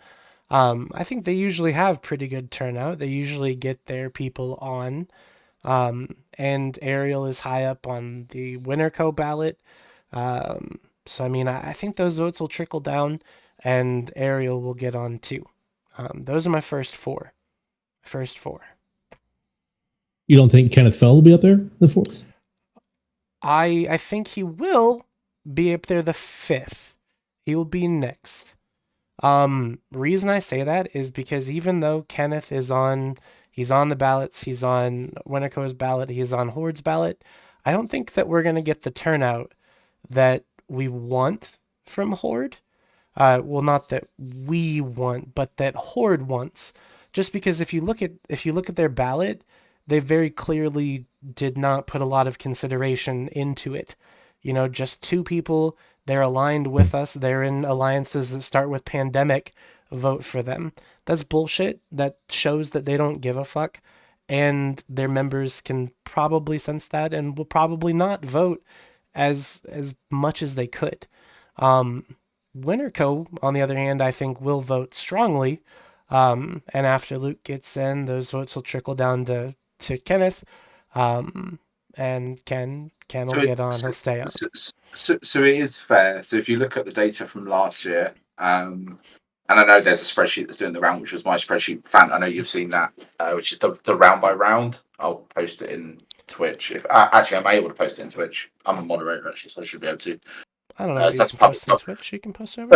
I think they usually have pretty good turnout. They usually get their people on. And Ariel is high up on the Winterco ballot. So, I mean, I think those votes will trickle down, and Ariel will get on too. Those are my first four. You don't think Kenneth Fell will be up there, the 4th? I think he will be up there the 5th. He will be next. Reason I say that is because even though Kenneth is he's on the ballots, he's on Winterco's ballot, he's on Horde's ballot, I don't think that we're going to get the turnout that we want from Horde. Well, not that we want, but that Horde wants just because if you look at their ballot, they very clearly did not put a lot of consideration into it. Just 2 people, they're aligned with us, they're in alliances that start with pandemic, vote for them. That's bullshit. That shows that they don't give a fuck, and their members can probably sense that and will probably not vote as much as they could. Winterco, on the other hand, I think will vote strongly. And after Luke gets in, those votes will trickle down to Kenneth. And Ken will get on. He'll stay on. So it is fair. So if you look at the data from last year, and I know there's a spreadsheet that's doing the round, which was my spreadsheet. Fan, I know you've seen that, which is the round by round. I'll post it in Twitch. If actually, I'm able to post it in Twitch. I'm a moderator actually, so I should be able to. I don't know. You that's can post on Twitch. You can post over.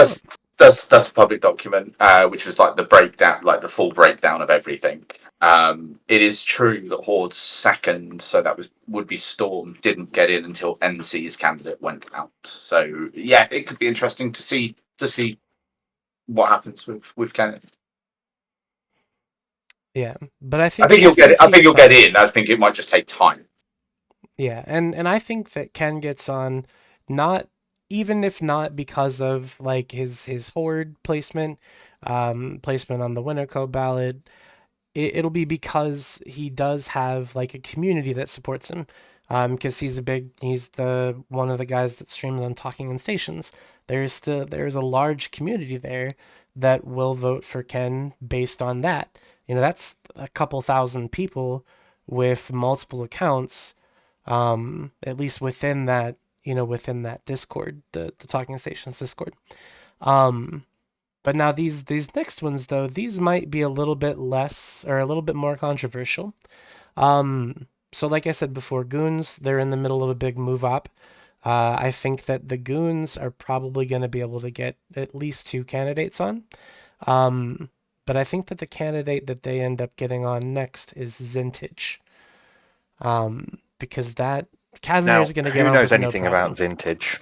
That's a public document, which was like the breakdown, like the full breakdown of everything. It is true that Horde's second, so that would be Storm, didn't get in until NC's candidate went out. So yeah, it could be interesting to see what happens with Kenneth. Yeah, but I think you'll get it. I think you'll get in. I think it might just take time. Yeah, and I think that Ken gets on, not even if not because of like his Horde placement, placement on the Winterco ballot. It'll be because he does have like a community that supports him, because he's the one of the guys that streams on Talking in Stations. There's a large community there that will vote for Ken based on that. That's a couple thousand people with multiple accounts, at least within that Discord, the Talking Stations Discord. But now these next ones, though, these might be a little bit less or a little bit more controversial. So like I said before, Goons, they're in the middle of a big move up. I think that the Goons are probably going to be able to get at least 2 candidates on. But I think that the candidate that they end up getting on next is Zintage. Because that Casimir is going to get on. Who knows anything about Zintage?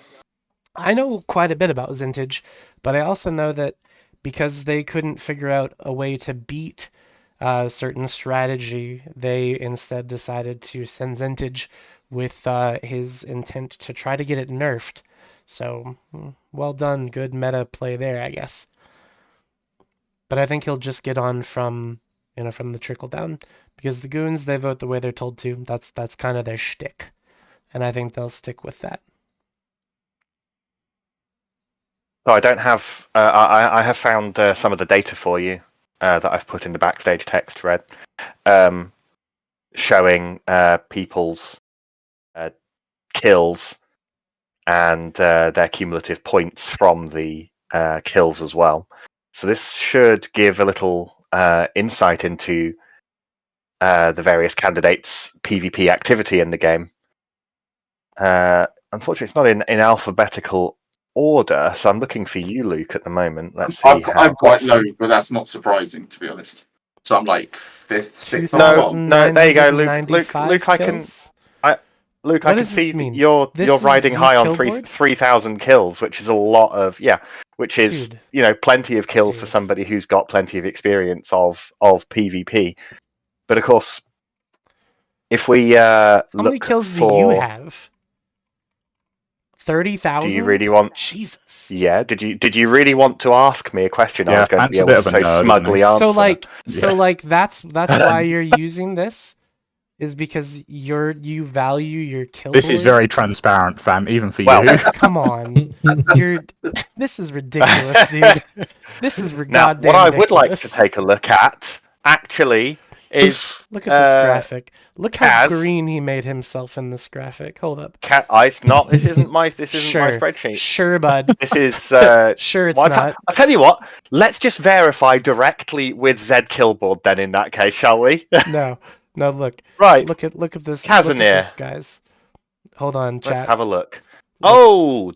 I know quite a bit about Zintage, but I also know that because they couldn't figure out a way to beat a certain strategy, they instead decided to send Zintage with his intent to try to get it nerfed. So, well done, good meta play there, I guess. But I think he'll just get on from the trickle down, because the Goons, they vote the way they're told to. That's kind of their shtick, and I think they'll stick with that. So I don't have. I have found some of the data for you that I've put in the backstage text thread, showing people's kills and their cumulative points from the kills as well. So this should give a little insight into the various candidates' PvP activity in the game. Unfortunately, it's not in alphabetical order, so I'm looking for you, Luke, at the moment. Let's see. I'm quite low, but that's not surprising, to be honest. So I'm like 5th, 6th. No, there you go, Luke. Luke, I can. Luke, I can see you're riding high on 3,000 kills, which is a lot of which is plenty of kills for somebody who's got plenty of experience of PvP. But of course, if we how many kills do you have? 30,000? Do you really want? Jesus. Yeah. Did you really want to ask me a question? I was going to be able to so smugly answer. So like that's why you're using this. Is because you value your kill This board? is very transparent, fam, even for you. Come on. This is ridiculous, dude. This is now, goddamn what I ridiculous. would like to take a look at, actually, is... Look at this graphic. Look how green he made himself in this graphic. Hold up. This isn't my spreadsheet. Sure, bud. This is... sure, it's not. I'll tell you what, let's just verify directly with Zed Killboard then in that case, shall we? No, look. Right. Look at this. Casimir. Look at this, guys. Hold on, chat. Let's have a look. Oh,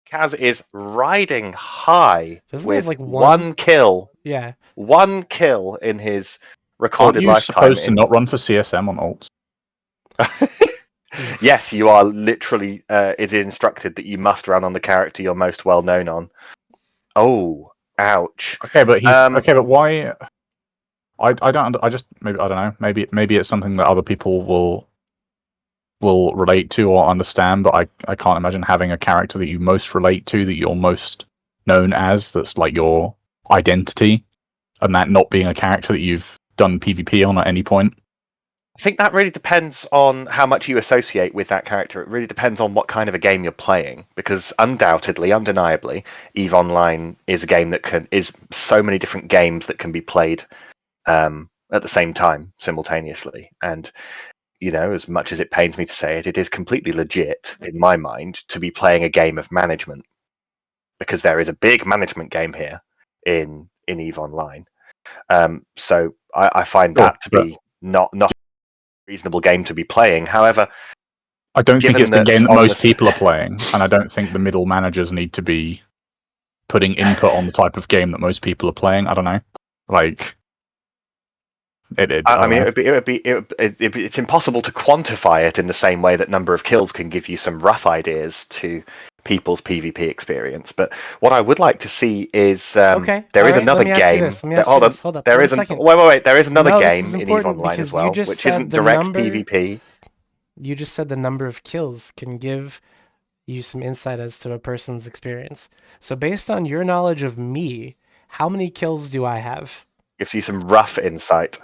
Kaz is riding high with like one kill. Yeah. 1 kill in his recorded lifetime. Aren't you supposed to not run for CSM on ults? Yes, you are literally. It's instructed that you must run on the character you're most well known on. Oh, ouch. Okay, but why? I don't know. Maybe it's something that other people will relate to or understand, but I can't imagine having a character that you most relate to, that you're most known as, that's like your identity, and that not being a character that you've done PvP on at any point. I think that really depends on how much you associate with that character. It really depends on what kind of a game you're playing, because undoubtedly, undeniably, EVE Online is a game that is so many different games that can be played at the same time, simultaneously. And as much as it pains me to say it, it is completely legit in my mind to be playing a game of management, because there is a big management game here in EVE Online. So I find that to be not a reasonable game to be playing. However, I don't think it's the game that most people are playing, and I don't think the middle managers need to be putting input on the type of game that most people are playing. I don't know, like. It's impossible to quantify it in the same way that number of kills can give you some rough ideas to people's PvP experience. But what I would like to see is there is another game. Hold up. There is wait. There is another game in EVE Online as well, which isn't direct PvP. You just said the number of kills can give you some insight as to a person's experience. So based on your knowledge of me, how many kills do I have? Gives you some rough insight.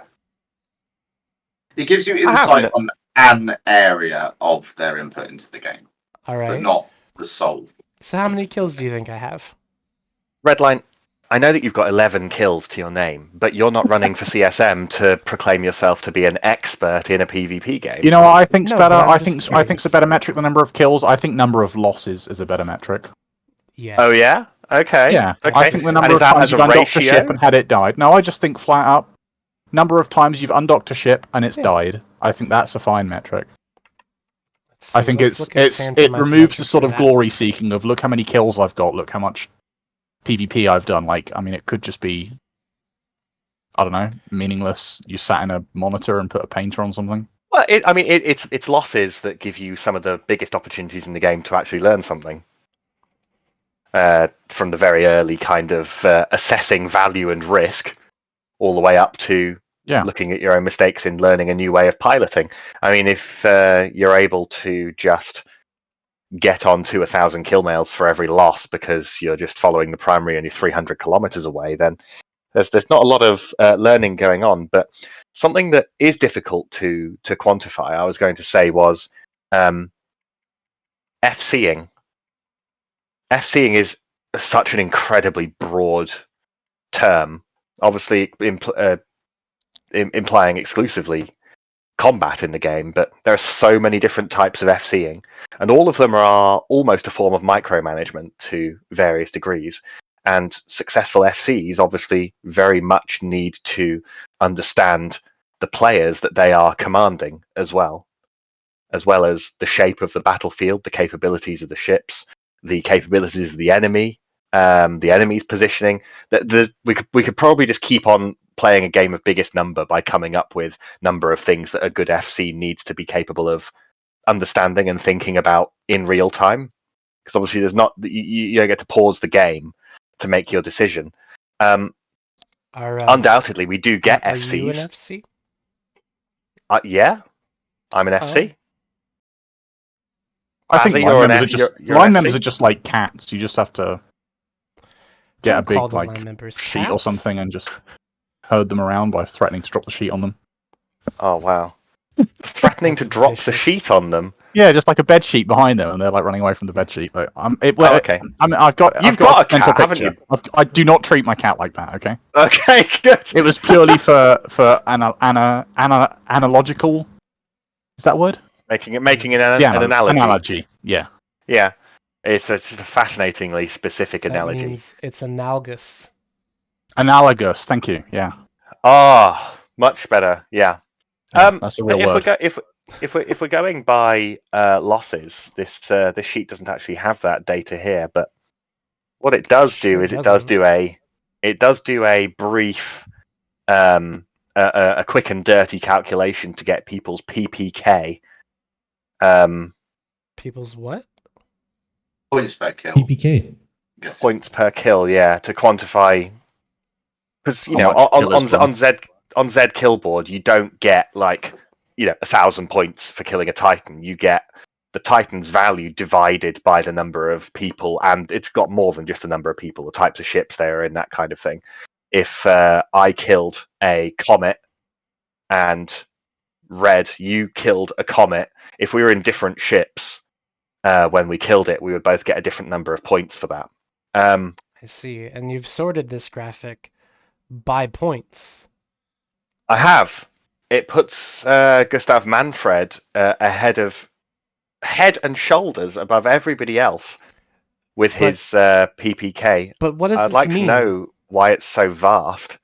It gives you insight on an area of their input into the game. All right. But not the sole. So how many kills do you think I have? Redline, I know that you've got 11 kills to your name, but you're not running for CSM to proclaim yourself to be an expert in a PvP game. You know what I think's better? I think's a better metric than number of kills. I think number of losses is a better metric. Yes. Oh yeah? Okay. Yeah. Okay. I think the number of times you've undocked a ship and had it died. No, I just think flat up. Number of times you've undocked a ship and it's died. I think that's a fine metric. I think it removes the sort of glory seeking of look how many kills I've got, look how much PvP I've done. Like, I mean, it could just be, I don't know, meaningless. You sat in a monitor and put a painter on something. Well, it's losses that give you some of the biggest opportunities in the game to actually learn something. From the very early kind of assessing value and risk, all the way up to looking at your own mistakes in learning a new way of piloting. I mean, if you're able to just get on to 1,000 kill mails for every loss because you're just following the primary and you're 300 kilometers away, then there's not a lot of learning going on. But something that is difficult to quantify, I was going to say, was FCing. FCing is such an incredibly broad term, obviously implying exclusively combat in the game, but there are so many different types of FCing, and all of them are almost a form of micromanagement to various degrees. And successful FCs obviously very much need to understand the players that they are commanding as well as the shape of the battlefield, the capabilities of the ships, the capabilities of the enemy, the enemy's positioning. We could probably just keep on playing a game of biggest number by coming up with number of things that a good FC needs to be capable of understanding and thinking about in real time. Because obviously, there's not you don't get to pause the game to make your decision. Undoubtedly, we do get FCs. Are you an FC? Yeah, I'm an FC. I think line members are just like cats. You just have to get a big sheet or something and just herd them around by threatening to drop the sheet on them. Oh wow! Threatening to drop the sheet on them? Yeah, just like a bed sheet behind them, and they're like running away from the bed sheet. Like, okay. I mean, you've got a cat, haven't you? I do not treat my cat like that. Okay. Okay, good. It was purely for analogical. Is that a word? Making an analogy. Analogy. Yeah. Yeah. It's just a fascinatingly specific analogy. That means it's analogous. Analogous. Thank you. Yeah. Ah, much better. Yeah. That's a real word. If we're going by losses, this sheet doesn't actually have that data here. But what it does do is it does do a brief, a quick and dirty calculation to get people's PPK. People's what? Points per kill. PPK. Points per kill, yeah, to quantify, because on on Z Killboard, you don't get like 1,000 points for killing a Titan. You get the Titan's value divided by the number of people, and it's got more than just the number of people, the types of ships they are in, that kind of thing. If I killed a comet and Red, you killed a comet, if we were in different ships when we killed it, we would both get a different number of points for that. I see. And you've sorted this graphic by points. I have. It puts Gustav Manfred head and shoulders above everybody else with his PPK. But what does I'd this like mean? to know why it's so vast.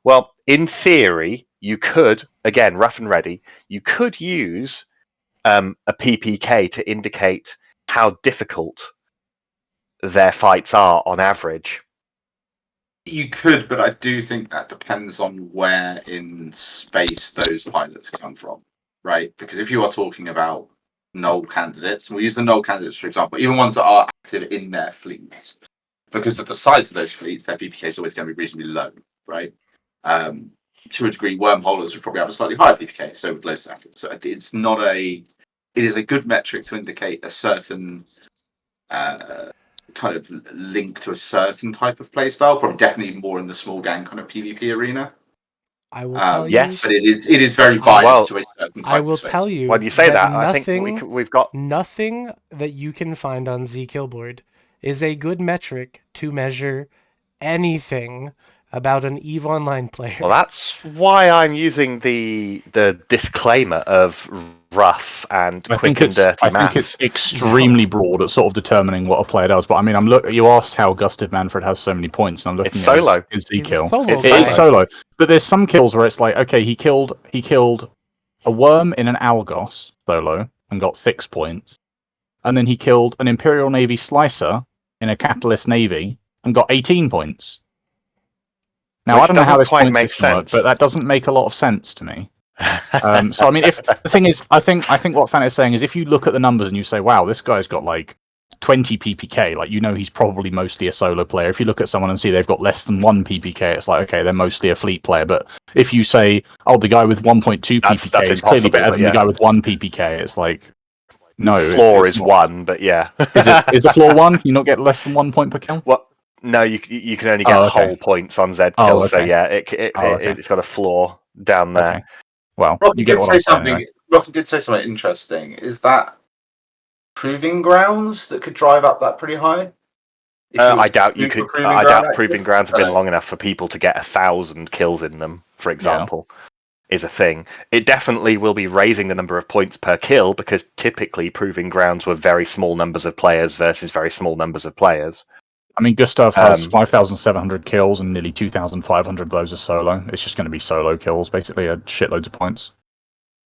Well, in theory, you could, again, rough and ready, you could use a PPK to indicate how difficult their fights are on average. You could, but I do think that depends on where in space those pilots come from, right? Because if you are talking about null candidates, and we'll use the null candidates for example, even ones that are active in their fleets, because of the size of those fleets, their PPK is always going to be reasonably low, right? To a degree, wormholers would probably have a slightly higher PPK, so would low stackers. So it's not it is a good metric to indicate a certain kind of link to a certain type of playstyle, probably definitely more in the small gang kind of PvP arena. I will tell yes. you, but it is very biased to a certain type I will of space. tell you When you say that, I nothing, think we've got nothing that you can find on Z Killboard is a good metric to measure anything about an EVE Online player. Well, that's why I'm using the disclaimer of rough and quick and dirty I math. think it's extremely broad at sort of determining what a player does. But I mean, you asked how Gustav Manfred has so many points, and I'm looking It's at solo. his Z He's a kill. solo It guy. is solo, but there's some kills where it's like, okay, he killed a worm in an Algos solo and got 6 points, and then he killed an Imperial Navy slicer in a Capitalist Navy and got 18 points. Now, Which I don't know how doesn't this quite point make system works, sense. but that doesn't make a lot of sense to me. So I mean, if the thing is, I think what Fan is saying is, if you look at the numbers and you say, "Wow, this guy's got like 20 PPK," like he's probably mostly a solo player. If you look at someone and see they've got less than 1 PPK, it's like, okay, they're mostly a fleet player. But if you say, "Oh, the guy with 1.2 PPK that's is clearly better than yeah. the guy with 1 PPK," it's like, no, the floor it's is not. 1, but yeah. Is the floor 1? Can you not get less than 1 point per kill? Well, no, you can only get whole points on Z kill. So yeah, it's got a floor down there. Okay. Well, Rocky you get did what say I'm saying. something. Anyway. Rocky did say something interesting. Is that proving grounds that could drive up that pretty high? I doubt you could. I doubt proving grounds have been Hello. long enough for people to get 1,000 kills in them, for example, is a thing. It definitely will be raising the number of points per kill because typically proving grounds were very small numbers of players versus very small numbers of players. I mean, Gustav has 5,700 kills and nearly 2,500 of those are solo. It's just going to be solo kills, basically, at shitloads of points.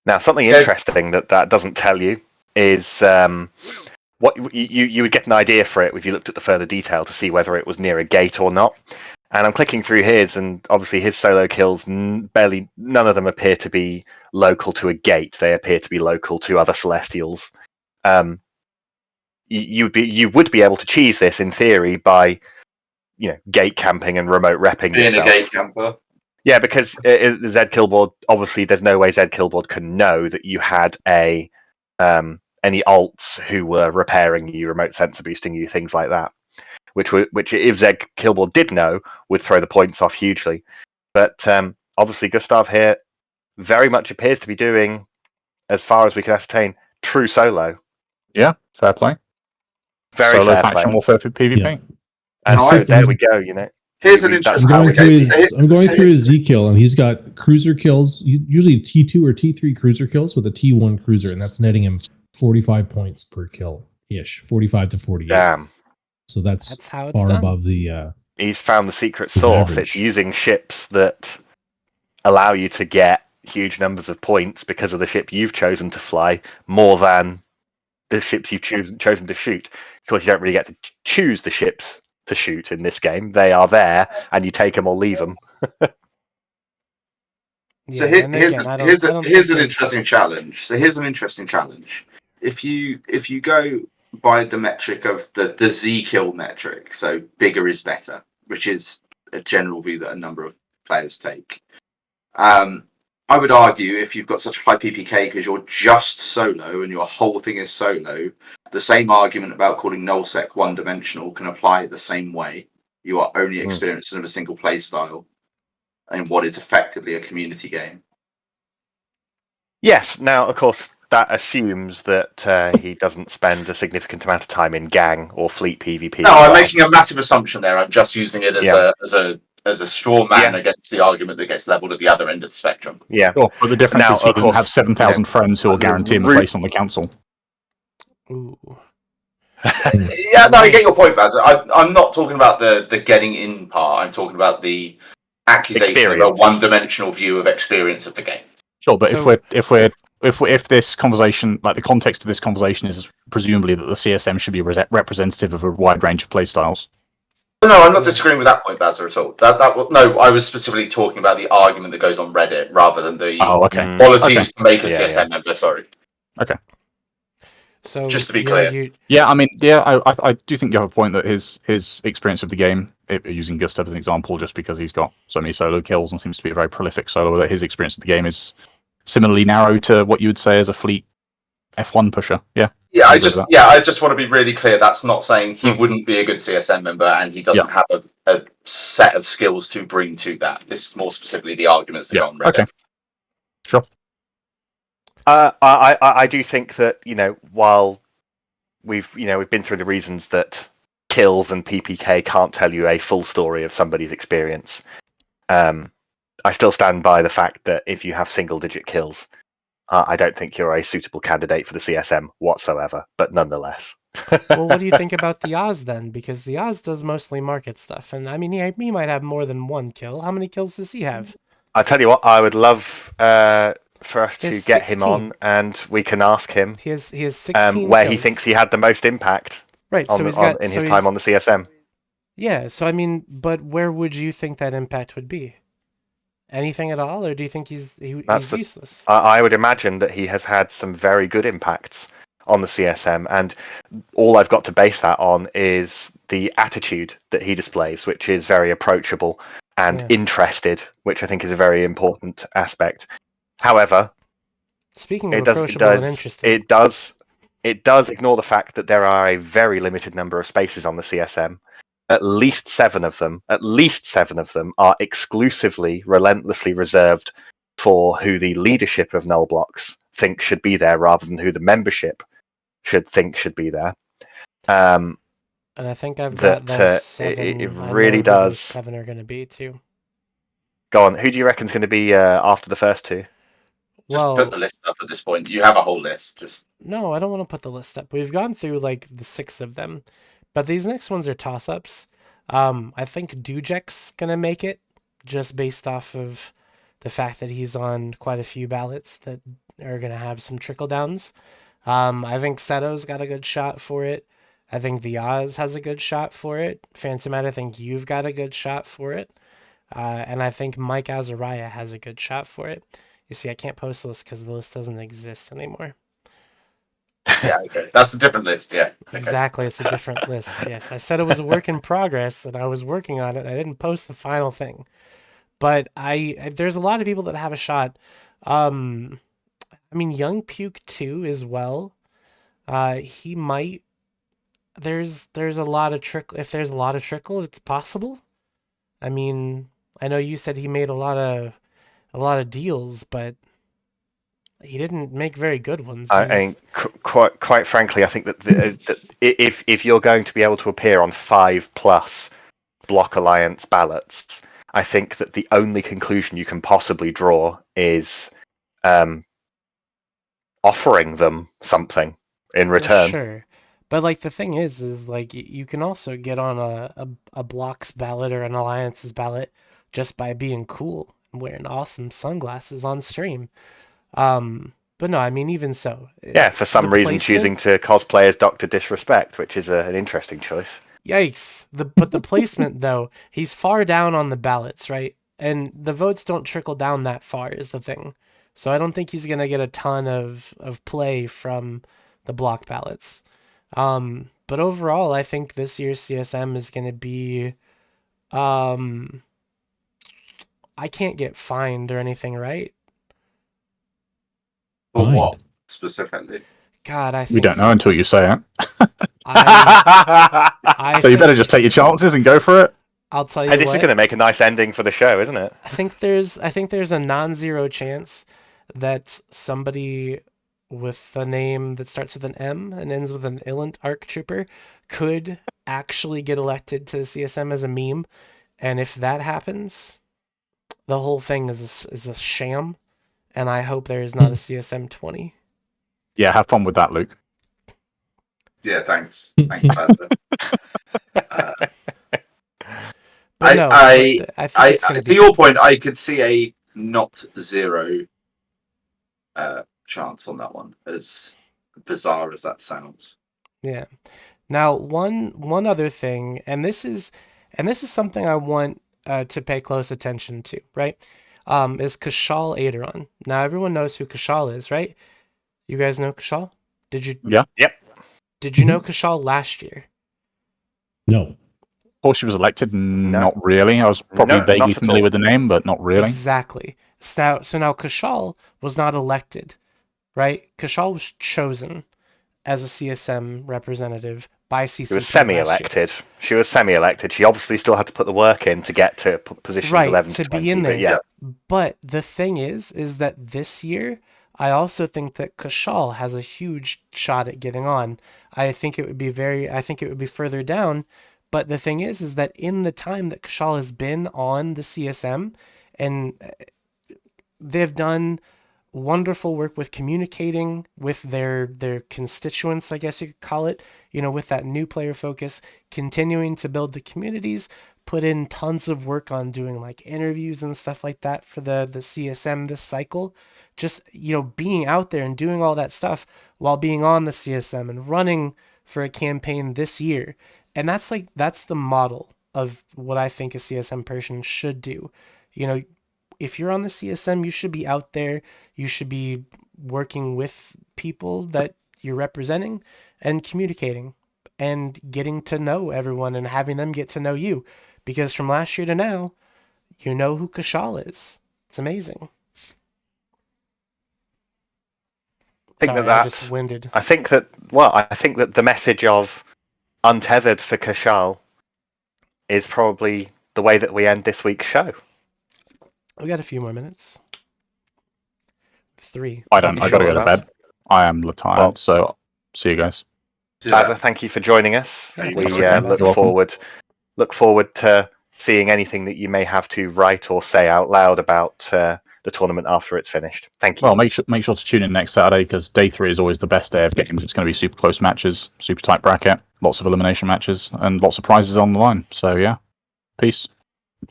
Now, something interesting that doesn't tell you is what you would get an idea for it if you looked at the further detail to see whether it was near a gate or not. And I'm clicking through his, and obviously his solo kills, none of them appear to be local to a gate. They appear to be local to other Celestials. You would be able to cheese this in theory by, gate camping and remote repping Being yourself. a gate camper. Yeah, because the Z Killboard, obviously, there's no way Z Killboard can know that you had any alts who were repairing you, remote sensor boosting you, things like that. Which if Z Killboard did know, would throw the points off hugely. But obviously, Gustav here very much appears to be doing, as far as we can ascertain, true solo. Yeah, fair play. Very solo fair faction play. warfare for PvP. Yeah. And so there we go. Here's an interesting. I'm going through his Z kill, and he's got cruiser kills, usually T2 or T3 cruiser kills with a T1 cruiser, and that's netting him 45 points per kill ish, 45 to 48. Damn. So that's how it's far done. above the. He's found the secret sauce. average. It's using ships that allow you to get huge numbers of points because of the ship you've chosen to fly, more than the ships you've chosen to shoot. Of course, you don't really get to choose the ships to shoot in this game. They are there, and you take them or leave them. So here's an interesting challenge. If you go by the metric of the Z kill metric, so bigger is better, which is a general view that a number of players take. I would argue if you've got such high PPK because you're just solo and your whole thing is solo, the same argument about calling nullsec one-dimensional can apply the same way. You are only experiencing of a single play style in what is effectively a community game. Yes. Now, of course, that assumes that he doesn't spend a significant amount of time in gang or fleet PvP. No, I'm making a massive assumption there. I'm just using it as a straw man against the argument that gets leveled at the other end of the spectrum. Yeah. Sure, but the difference is he doesn't have 7,000 friends who will guarantee him a place on the council. Ooh. Yeah, no, I get your point, Baz. I'm not talking about the getting in part. I'm talking about the accusation of a one-dimensional view of experience of the game. Sure, but if this conversation, like the context of this conversation, is presumably that the CSM should be representative of a wide range of playstyles. No, I'm not disagreeing with that point, Bazza, at all. No, I was specifically talking about the argument that goes on Reddit rather than the qualities to make a CSM member. Sorry. Okay. So just to be clear, yeah, I mean, I do think you have a point that his experience of the game, using Gustav as an example, just because he's got so many solo kills and seems to be a very prolific solo, that his experience of the game is similarly narrow to what you would say as a fleet F1 pusher. Yeah. Yeah, I just want to be really clear. That's not saying he wouldn't be a good CSM member and he doesn't have a set of skills to bring to that. This is more specifically the arguments that go on Reddit. Okay. Sure. I do think that, while we've been through the reasons that kills and PPK can't tell you a full story of somebody's experience, I still stand by the fact that if you have single-digit kills, I don't think you're a suitable candidate for the CSM whatsoever, but nonetheless. Well, what do you think about the Oz then? Because the Oz does mostly market stuff, and I mean, he might have more than one kill. How many kills does he have? I tell you what, I would love for us to get him on, and we can ask him. He has 16 where kills. he thinks he had the most impact. Right, on, so he's got, in his time on the CSM. Yeah, so I mean, but where would you think that impact would be? Anything at all, or do you think he's useless? I would imagine that he has had some very good impacts on the CSM, and all I've got to base that on is the attitude that he displays, which is very approachable and interested, which I think is a very important aspect. However, speaking of approachable and interested, it does ignore the fact that there are a very limited number of spaces on the CSM. At least seven of them are exclusively, relentlessly reserved for who the leadership of Null Blocks think should be there, rather than who the membership should think should be there. And I think I've got those 7. It really does. Those 7 are going to be too. Go on. Who do you reckon is going to be after the first 2? Just put the list up at this point. You have a whole list. No, I don't want to put the list up. We've gone through like the 6 of them. But these next ones are toss-ups. I think Dujek's going to make it, just based off of the fact that he's on quite a few ballots that are going to have some trickle-downs. I think Seto's got a good shot for it. I think the Oz has a good shot for it. Phantomat, I think you've got a good shot for it. And I think Mike Azariah has a good shot for it. You see, I can't post the list because the list doesn't exist anymore. Yeah, okay. That's a different list, yeah. Okay. Exactly, it's a different list, yes. I said it was a work in progress, and I was working on it. I didn't post the final thing. But there's a lot of people that have a shot. I mean, Young Puke too, as well. He might... There's a lot of trickle. If there's a lot of trickle, it's possible. I mean, I know you said he made a lot of deals, but... he didn't make very good ones. Quite frankly, I think that if you're going to be able to appear on 5+ Block Alliance ballots, I think that the only conclusion you can possibly draw is offering them something in return. Sure, but like the thing is like you can also get on a Block's ballot or an Alliance's ballot just by being cool and wearing awesome sunglasses on stream. But no, I mean, even so. Yeah, for some reason choosing to cosplay as Dr. Disrespect, which is an interesting choice. Yikes. But the placement, though, he's far down on the ballots, right? And the votes don't trickle down that far is the thing. So I don't think he's going to get a ton of play from the block ballots. But overall, I think this year's CSM is going to be I can't get fined or anything, right? For Fine. what specifically? God, I We think don't know until you say it. I So you better think- just take your chances and go for it. I'll tell Hey, you this what. is going to make a nice ending for the show, isn't it? I think there's a non-zero chance that somebody with a name that starts with an M and ends with an Illant ARC Trooper could actually get elected to the CSM as a meme, and if that happens, the whole thing is a sham, and I hope there is not a CSM20. Yeah, have fun with that, Luke. Yeah, thanks. Thanks, Pastor. But no, I think it's going to be. To your point, I could see a not zero chance on that one, as bizarre as that sounds. Yeah. Now, one other thing, and this is something I want to pay close attention to, right? Is Kashal Aderon. Now, everyone knows who Kashal is, right? You guys know Kashal? Did you? Yeah. Yep. Did you know Kashal last year? No. Before she was elected, not really. I was probably No, vaguely not at familiar all. with the name, but not really. Exactly. So now Kashal was not elected, right? Kashal was chosen as a CSM representative by CCP. She was semi-elected. She was semi-elected. She obviously still had to put the work in to get to positions Right, 11 to to be 20. in there. But yeah, But the thing is that this year, I also think that Kashal has a huge shot at getting on. I think it would be further down. But the thing is that in the time that Kashal has been on the CSM, and they've done wonderful work with communicating with their constituents, I guess you could call it, with that new player focus, continuing to build the communities, put in tons of work on doing like interviews and stuff like that for the CSM this cycle. Just, being out there and doing all that stuff while being on the CSM and running for a campaign this year. And that's the model of what I think a CSM person should do. If you're on the CSM, you should be out there. You should be working with people that you're representing and communicating and getting to know everyone and having them get to know you. Because from last year to now, you know who Kashal is. It's amazing. I think I just winded. I think that the message of untethered for Kashal is probably the way that we end this week's show. We got a few more minutes. 3. I don't. I gotta go to bed. I am tired, so see you guys. Azza, thank you for joining us. Yeah, We thanks for look forward to seeing anything that you may have to write or say out loud about the tournament after it's finished. Thank you. Well, make sure to tune in next Saturday because day 3 is always the best day of games. It's going to be super close matches, super tight bracket, lots of elimination matches, and lots of prizes on the line. So yeah, peace.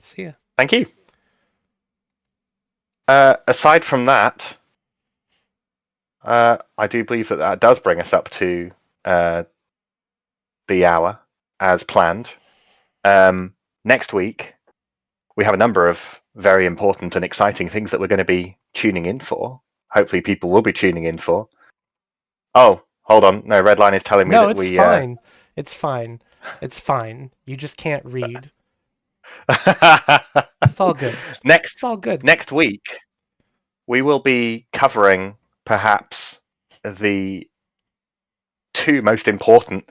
See ya. Thank you. Aside from that, I do believe that does bring us up to the hour as planned. Next week, we have a number of very important and exciting things that we're going to be tuning in for. Hopefully, people will be tuning in for. Oh, hold on. No, Redline is telling me that we... No, it's fine. It's fine. It's fine. You just can't read. It's all good. It's all good. Next week, we will be covering perhaps the 2 most important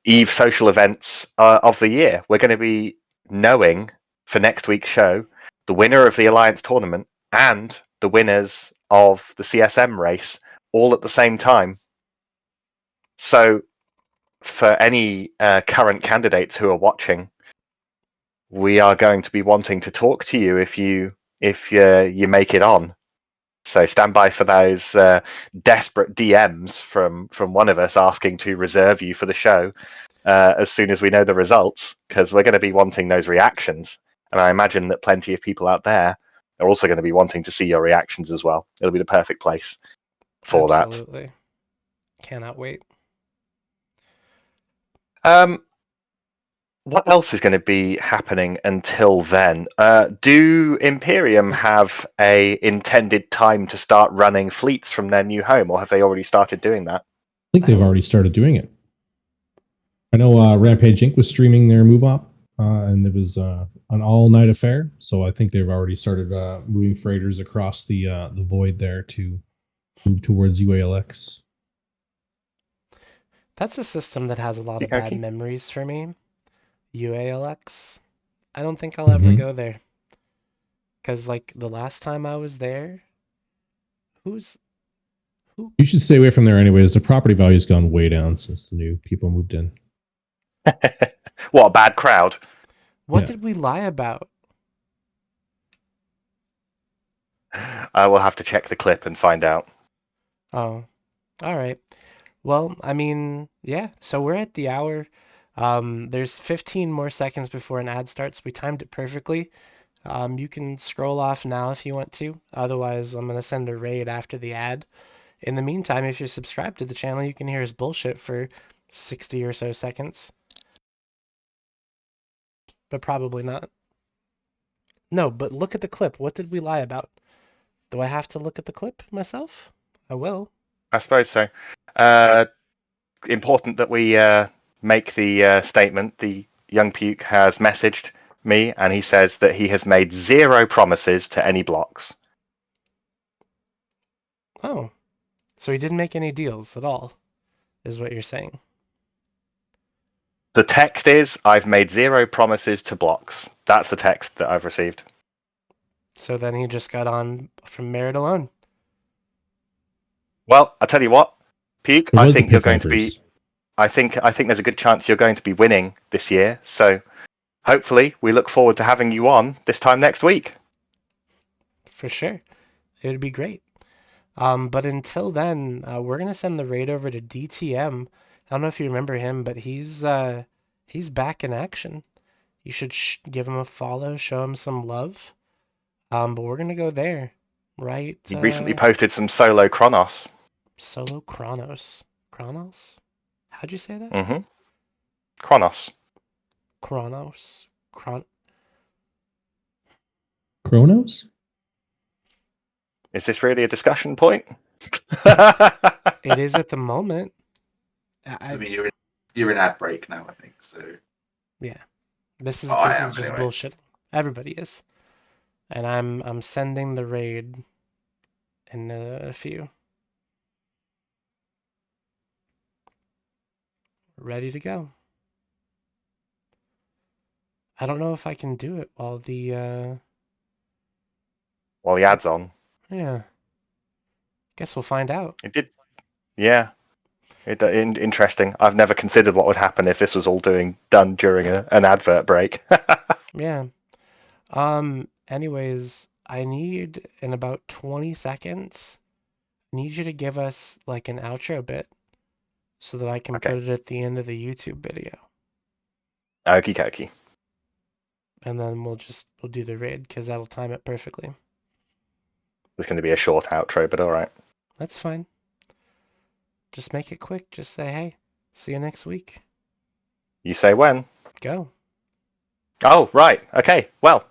EVE social events of the year. We're going to be knowing for next week's show the winner of the Alliance tournament and the winners of the CSM race all at the same time. So for any current candidates who are watching, we are going to be wanting to talk to you if you make it on. So stand by for those desperate DMs from one of us asking to reserve you for the show as soon as we know the results, because we're going to be wanting those reactions. And I imagine that plenty of people out there are also going to be wanting to see your reactions as well. It'll be the perfect place for that. Absolutely. Cannot wait. What else is going to be happening until then? Do Imperium have a intended time to start running fleets from their new home, or have they already started doing that? I think they've already started doing it. I know Rampage Inc. was streaming their move up and it was an all-night affair. So I think they've already started moving freighters across the void there to move towards UALX. That's a system that has a lot of bad memories for me. UALX. I don't think I'll ever go there. Because, like, the last time I was there, who? You should stay away from there anyways. The property value's gone way down since the new people moved in. What a bad crowd. What did we lie about? I will have to check the clip and find out. Oh, all right. Well, I mean, yeah, so we're at the hour. There's 15 more seconds before an ad starts. We timed it perfectly. You can scroll off now if you want to. Otherwise, I'm going to send a raid after the ad. In the meantime, if you're subscribed to the channel, you can hear his bullshit for 60 or so seconds. But probably not. No, but look at the clip. What did we lie about? Do I have to look at the clip myself? I will. I suppose so. Important that we make the statement. The young puke has messaged me, and he says that he has made 0 promises to any blocks. Oh, so he didn't make any deals at all, is what you're saying. The text is, I've made 0 promises to blocks. That's the text that I've received. So then he just got on from merit alone. Well, I tell you what, Puke, I think you're going to be. I think there's a good chance you're going to be winning this year. So hopefully we look forward to having you on this time next week. For sure. It would be great. But until then, we're going to send the raid over to DTM. I don't know if you remember him, but he's back in action. You should give him a follow, show him some love. But we're going to go there, right? He recently posted some solo Chronos. Solo Chronos. Chronos? How'd you say that? Mm-hmm. Chronos. Chronos. Chronos? Is this really a discussion point? It is at the moment. I mean, you're in ad break now, I think. So yeah, this is just anyway. bullshit. Everybody is, and I'm sending the raid in a few. Ready to go. I don't know if I can do it while the ad's on. Yeah. Guess we'll find out. It did. Yeah. Interesting. I've never considered what would happen if this was all done during an advert break. Yeah. Anyways, I need in about 20 seconds. I need you to give us like an outro bit so that I can put it at the end of the YouTube video. Okie dokie. And then we'll do the raid because that'll time it perfectly. It's going to be a short outro, but all right. That's fine. Just make it quick. Just say, hey, see you next week. You say when? Go. Oh, right. Okay. Well,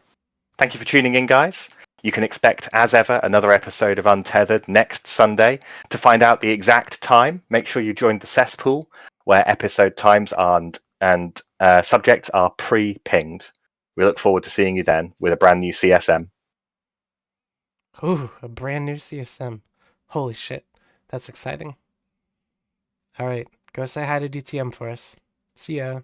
thank you for tuning in, guys. You can expect, as ever, another episode of Untethered next Sunday. To find out the exact time, make sure you join the cesspool, where episode times and subjects are pre-pinged. We look forward to seeing you then with a brand new CSM. Ooh, a brand new CSM. Holy shit. That's exciting. All right. Go say hi to DTM for us. See ya.